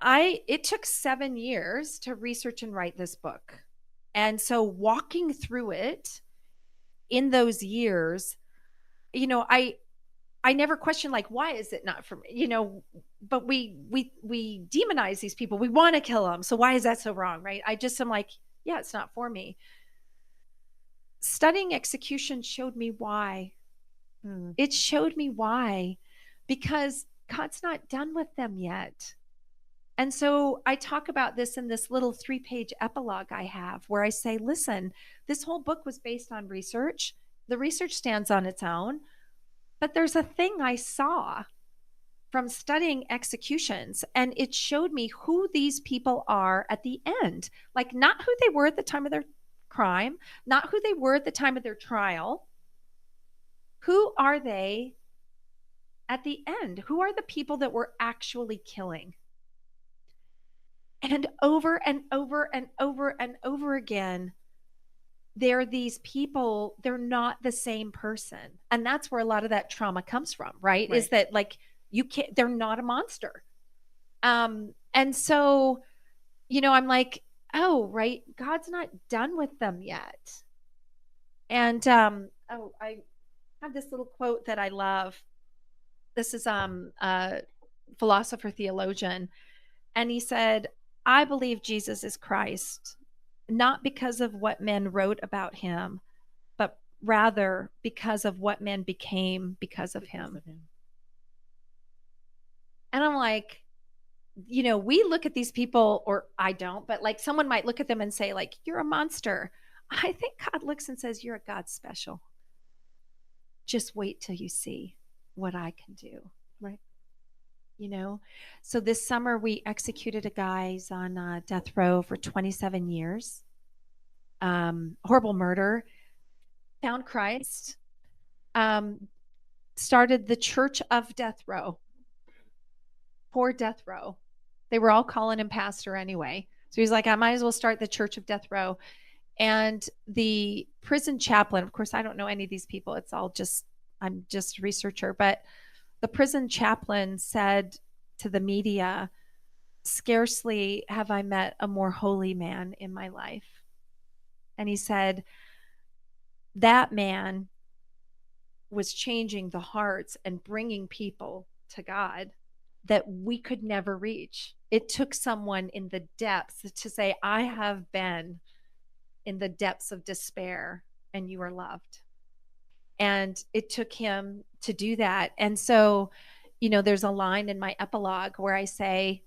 S3: It took 7 years to research and write this book. And so walking through it in those years, you know, I never questioned like, why is it not for me? You know, but we demonize these people. We want to kill them. So why is that so wrong? Right. I just am like, yeah, it's not for me. Studying execution showed me why. It showed me why, because God's not done with them yet. And so I talk about this in this little 3-page epilogue I have where I say, listen, this whole book was based on research. The research stands on its own, but there's a thing I saw from studying executions, and it showed me who these people are at the end. Like not who they were at the time of their crime, not who they were at the time of their trial. Who are they at the end? Who are the people that we're actually killing? And over and over and over and over again, they're these people, they're not the same person. And that's where a lot of that trauma comes from, right? Is that like, you can't, they're not a monster. And so, you know, I'm like, oh, right. God's not done with them yet. And, I have this little quote that I love. This is, a philosopher theologian. And he said, I believe Jesus is Christ, not because of what men wrote about him, but rather because of what men became because of him. And I'm like, you know, we look at these people, or I don't, but like someone might look at them and say, like, you're a monster. I think God looks and says, you're a God special. Just wait till you see what I can do. Right. You know, so this summer we executed a guy. He's on death row for 27 years. Horrible murder. Found Christ. Started the Church of Death Row. Poor Death Row. They were all calling him pastor anyway. So he's like, I might as well start the Church of Death Row. And the prison chaplain, of course, I don't know any of these people. It's all just, I'm just a researcher. But the prison chaplain said to the media, scarcely have I met a more holy man in my life. And he said, that man was changing the hearts and bringing people to God that we could never reach. It took someone in the depths to say, I have been in the depths of despair and you are loved. And it took him to do that. And so, you know, there's a line in my epilogue where I say,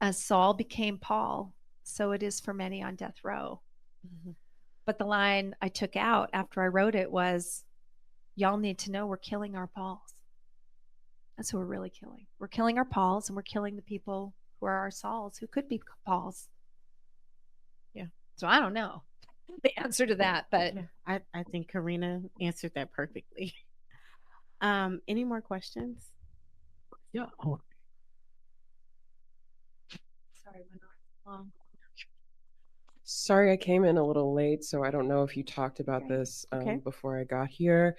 S3: as Saul became Paul, so it is for many on death row. Mm-hmm. But the line I took out after I wrote it was, y'all need to know we're killing our Pauls. That's who we're really killing. We're killing our Pauls, and we're killing the people who are our Sauls, who could be Pauls. Yeah. So I don't know the answer to that, but
S2: yeah, I think Corinna answered that perfectly. Any more questions?
S5: Yeah.
S3: Sorry, went on long.
S5: Sorry, I came in a little late, so I don't know if you talked about this before I got here.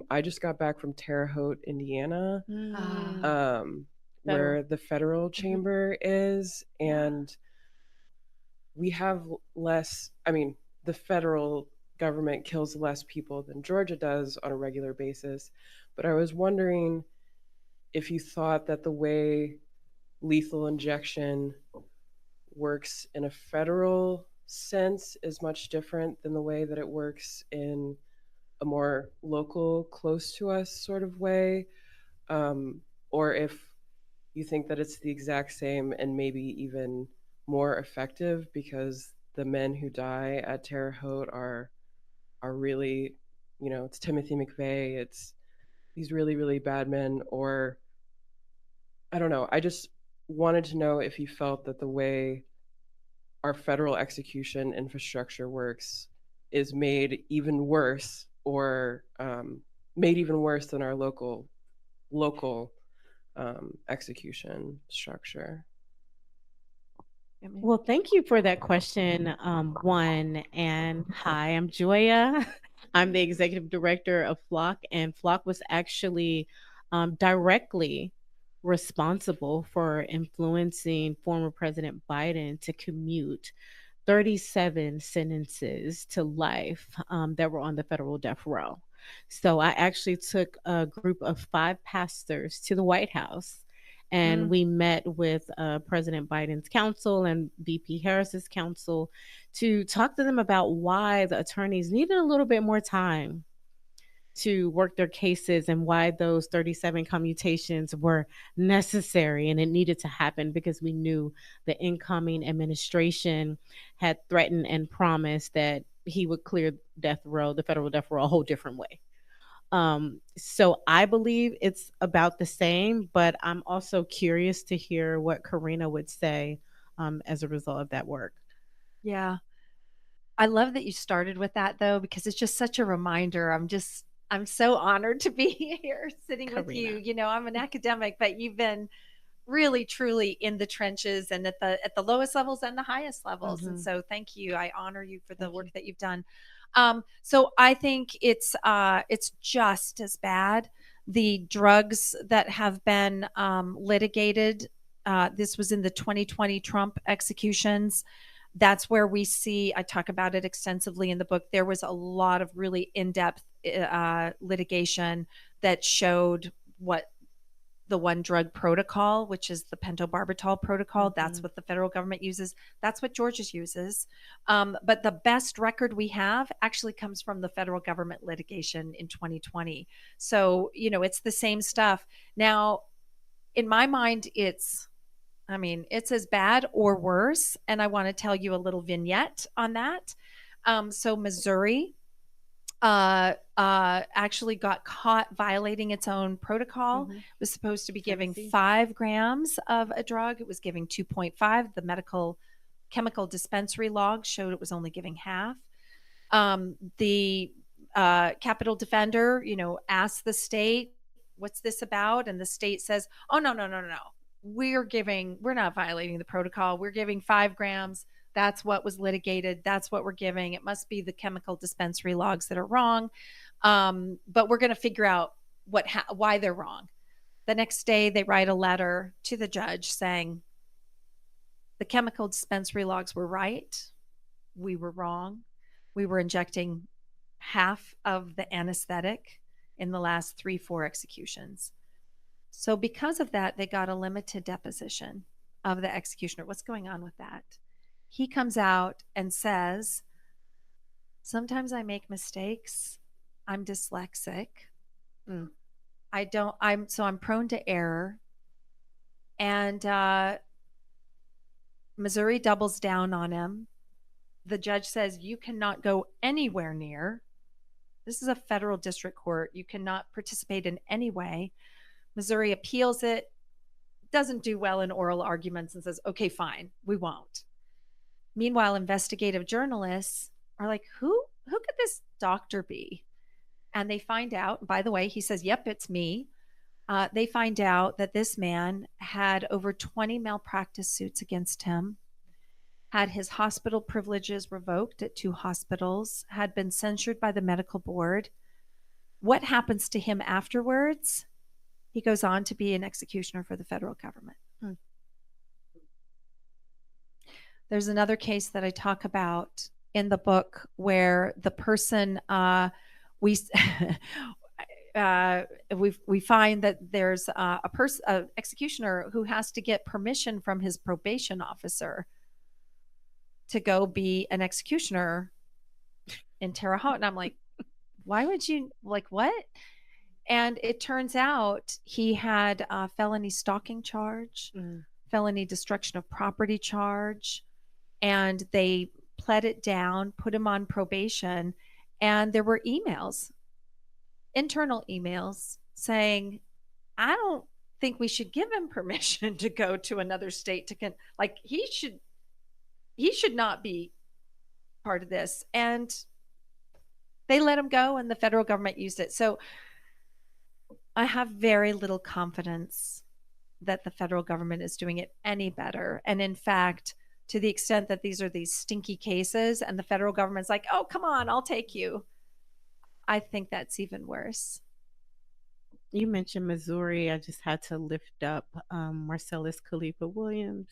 S5: I just got back from Terre Haute, Indiana, where the federal chamber is, and we have less, I mean, the federal government kills less people than Georgia does on a regular basis. But I was wondering if you thought that the way lethal injection works in a federal sense is much different than the way that it works in a more local, close to us sort of way, or if you think that it's the exact same and maybe even more effective because the men who die at Terre Haute are really, it's Timothy McVeigh, it's these really, really bad men, or I don't know. I just wanted to know if you felt that the way our federal execution infrastructure works is made even worse, or made even worse than our local execution structure.
S2: Well, thank you for that question, one. And hi, I'm Joia. I'm the executive director of FLOCC, and FLOCC was actually directly responsible for influencing former President Biden to commute 37 sentences to life that were on the federal death row. So I actually took a group of 5 pastors to the White House, and we met with President Biden's counsel and VP Harris's counsel to talk to them about why the attorneys needed a little bit more time to work their cases and why those 37 commutations were necessary, and it needed to happen because we knew the incoming administration had threatened and promised that he would clear death row, the federal death row, a whole different way. So I believe it's about the same, but I'm also curious to hear what Corinna would say as a result of that work.
S3: Yeah. I love that you started with that, though, because it's just such a reminder. I'm so honored to be here sitting with you. You know, I'm an academic, but you've been really truly in the trenches and at the lowest levels and the highest levels. And so thank you. I honor you for the work that you've done. So I think it's just as bad. The drugs that have been litigated, this was in the 2020 Trump executions. That's where we see, I talk about it extensively in the book. There was a lot of really in-depth litigation that showed what the one drug protocol, which is the pentobarbital protocol. That's what the federal government uses. That's what Georgia's uses. But the best record we have actually comes from the federal government litigation in 2020. So, you know, it's the same stuff. Now, in my mind, it's as bad or worse. And I want to tell you a little vignette on that. So Missouri actually got caught violating its own protocol. It was supposed to be giving 5 grams of a drug. It was giving 2.5. The medical chemical dispensary log showed it was only giving half. The Capitol Defender, asked the state, what's this about? And the state says, oh, no. We're not violating the protocol. We're giving 5 grams. That's what was litigated. That's what we're giving. It must be the chemical dispensary logs that are wrong. But we're going to figure out why they're wrong. The next day, they write a letter to the judge saying, the chemical dispensary logs were right. We were wrong. We were injecting half of the anesthetic in the last 3-4 executions. So because of that, they got a limited deposition of the executioner. What's going on with that? He comes out and says, sometimes I make mistakes. I'm dyslexic. I'm prone to error. And Missouri doubles down on him. The judge says, you cannot go anywhere near. This is a federal district court. You cannot participate in any way. Missouri appeals it, doesn't do well in oral arguments, and says, okay, fine, we won't. Meanwhile, investigative journalists are like, who could this doctor be? And they find out, by the way, he says, yep, it's me. They find out that this man had over 20 malpractice suits against him, had his hospital privileges revoked at 2 hospitals, had been censured by the medical board. What happens to him afterwards? He goes on to be an executioner for the federal government. There's another case that I talk about in the book where the person we find that there's a executioner who has to get permission from his probation officer to go be an executioner in Terre Haute. And I'm like, Why would you, like, what? And it turns out he had a felony stalking charge, felony destruction of property charge, and they pled it down, put him on probation, and there were emails, internal emails saying, I don't think we should give him permission to go to another state to like he should not be part of this. And they let him go, and the federal government used it. So I have very little confidence that the federal government is doing it any better. And in fact, to the extent that these are these stinky cases and the federal government's like, oh, come on, I'll take you, I think that's even worse.
S2: You mentioned Missouri. I just had to lift up Marcellus Khalifa Williams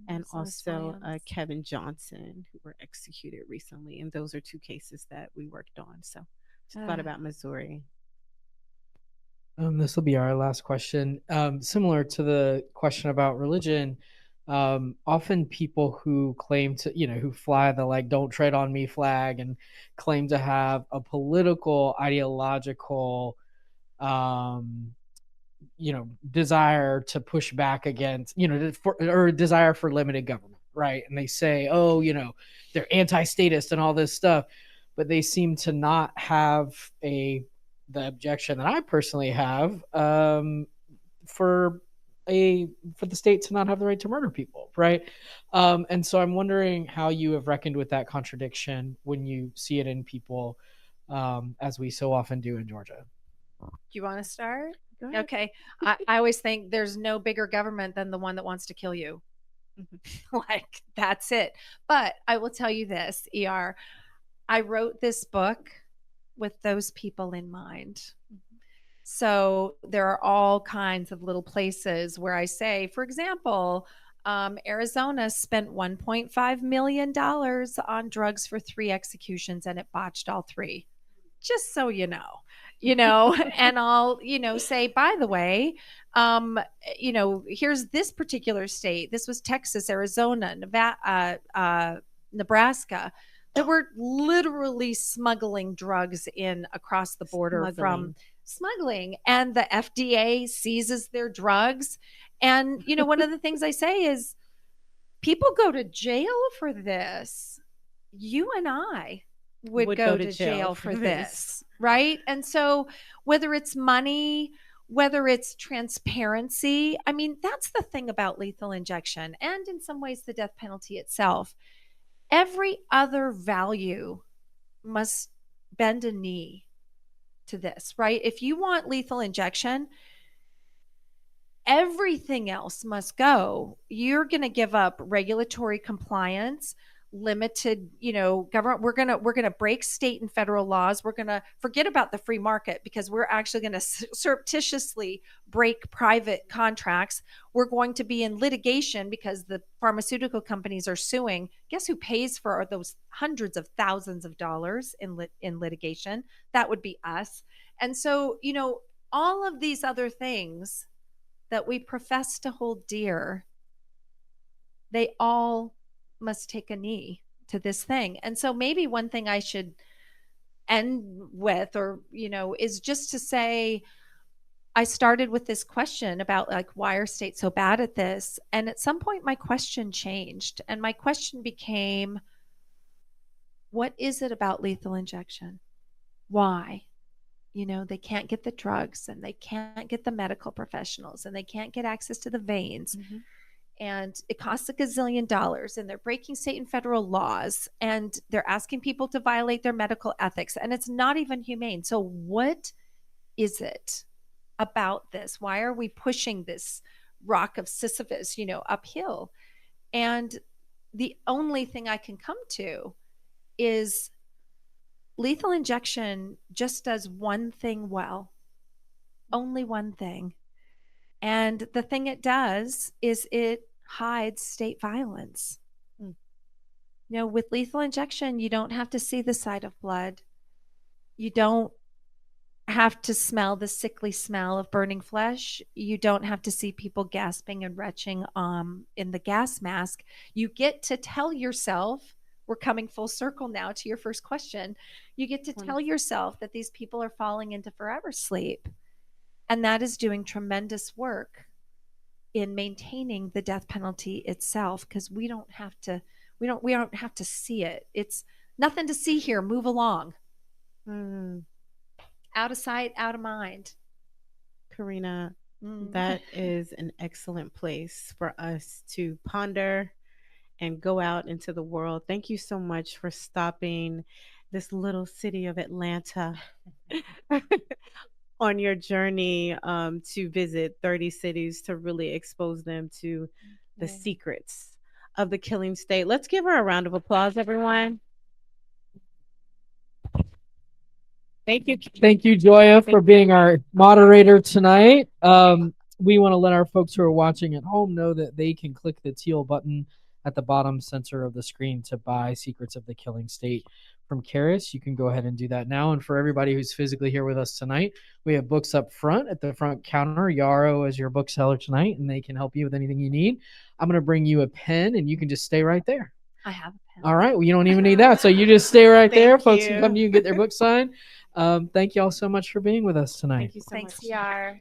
S2: and also Kevin Johnson, who were executed recently. And those are two cases that we worked on. So just thought about Missouri.
S1: This will be our last question. Similar to the question about religion, often people who claim to, who fly the like "Don't Tread on Me" flag and claim to have a political, ideological, desire to push back against, or desire for limited government, right? And they say, oh, they're anti-statist and all this stuff, but they seem to not have the objection that I personally have for the state to not have the right to murder people, right? And so I'm wondering how you have reckoned with that contradiction when you see it in people, as we so often do in Georgia.
S3: Do you want to start? Okay. I always think there's no bigger government than the one that wants to kill you. Like, that's it. But I will tell you this, ER, I wrote this book with those people in mind. So there are all kinds of little places where I say, for example, Arizona spent $1.5 million on drugs for 3 executions, and it botched all 3. Just so you know. And I'll, say, by the way, here's this particular state. This was Texas, Arizona, Nevada, Nebraska, that were literally smuggling drugs in across the border from smuggling. And the FDA seizes their drugs. And, one of the things I say is people go to jail for this. You and I would go to jail for this, right? And so whether it's money, whether it's transparency, I mean, that's the thing about lethal injection and in some ways the death penalty itself. Every other value must bend a knee to this, right? If you want lethal injection, everything else must go. You're going to give up regulatory compliance, limited, government. We're going to break state and federal laws. We're going to forget about the free market because we're actually going to surreptitiously break private contracts. We're going to be in litigation because the pharmaceutical companies are suing. Guess who pays for those hundreds of thousands of dollars in litigation? That would be us. And so, all of these other things that we profess to hold dear, they all must take a knee to this thing. And so maybe one thing I should end with, or, is just to say, I started with this question about like, why are states so bad at this? And at some point my question changed, and my question became, what is it about lethal injection? Why? They can't get the drugs, and they can't get the medical professionals, and they can't get access to the veins. And it costs $1 gazillion, and they're breaking state and federal laws, and they're asking people to violate their medical ethics, and it's not even humane. So what is it about this? Why are we pushing this rock of Sisyphus, uphill? And the only thing I can come to is lethal injection just does one thing well, only one thing. And the thing it does is it hides state violence. With lethal injection, you don't have to see the sight of blood. You don't have to smell the sickly smell of burning flesh. You don't have to see people gasping and retching in the gas mask. You get to tell yourself, we're coming full circle now to your first question. You get to tell yourself that these people are falling into forever sleep. And that is doing tremendous work in maintaining the death penalty itself, because we don't have to see it. It's nothing to see here. Move along. Out of sight, out of mind.
S2: Corinna, that is an excellent place for us to ponder and go out into the world. Thank you so much for stopping this little city of Atlanta on your journey to visit 30 cities to really expose them to the secrets of the killing state. Let's give her a round of applause, everyone.
S1: Thank you. Thank you, Joia, for being our moderator tonight. We want to let our folks who are watching at home know that they can click the teal button at the bottom center of the screen to buy Secrets of the Killing State from Charis. You can go ahead and do that now. And for everybody who's physically here with us tonight, we have books up front at the front counter. Yarrow is your bookseller tonight, and they can help you with anything you need. I'm going to bring you a pen, and you can just stay right there.
S3: I have a pen.
S1: All right. Well, you don't even need that. So you just stay right there. Folks can come to you and get their book signed. Thank you all so much for being with us tonight.
S2: Thank you so much.
S3: Thanks, Yar.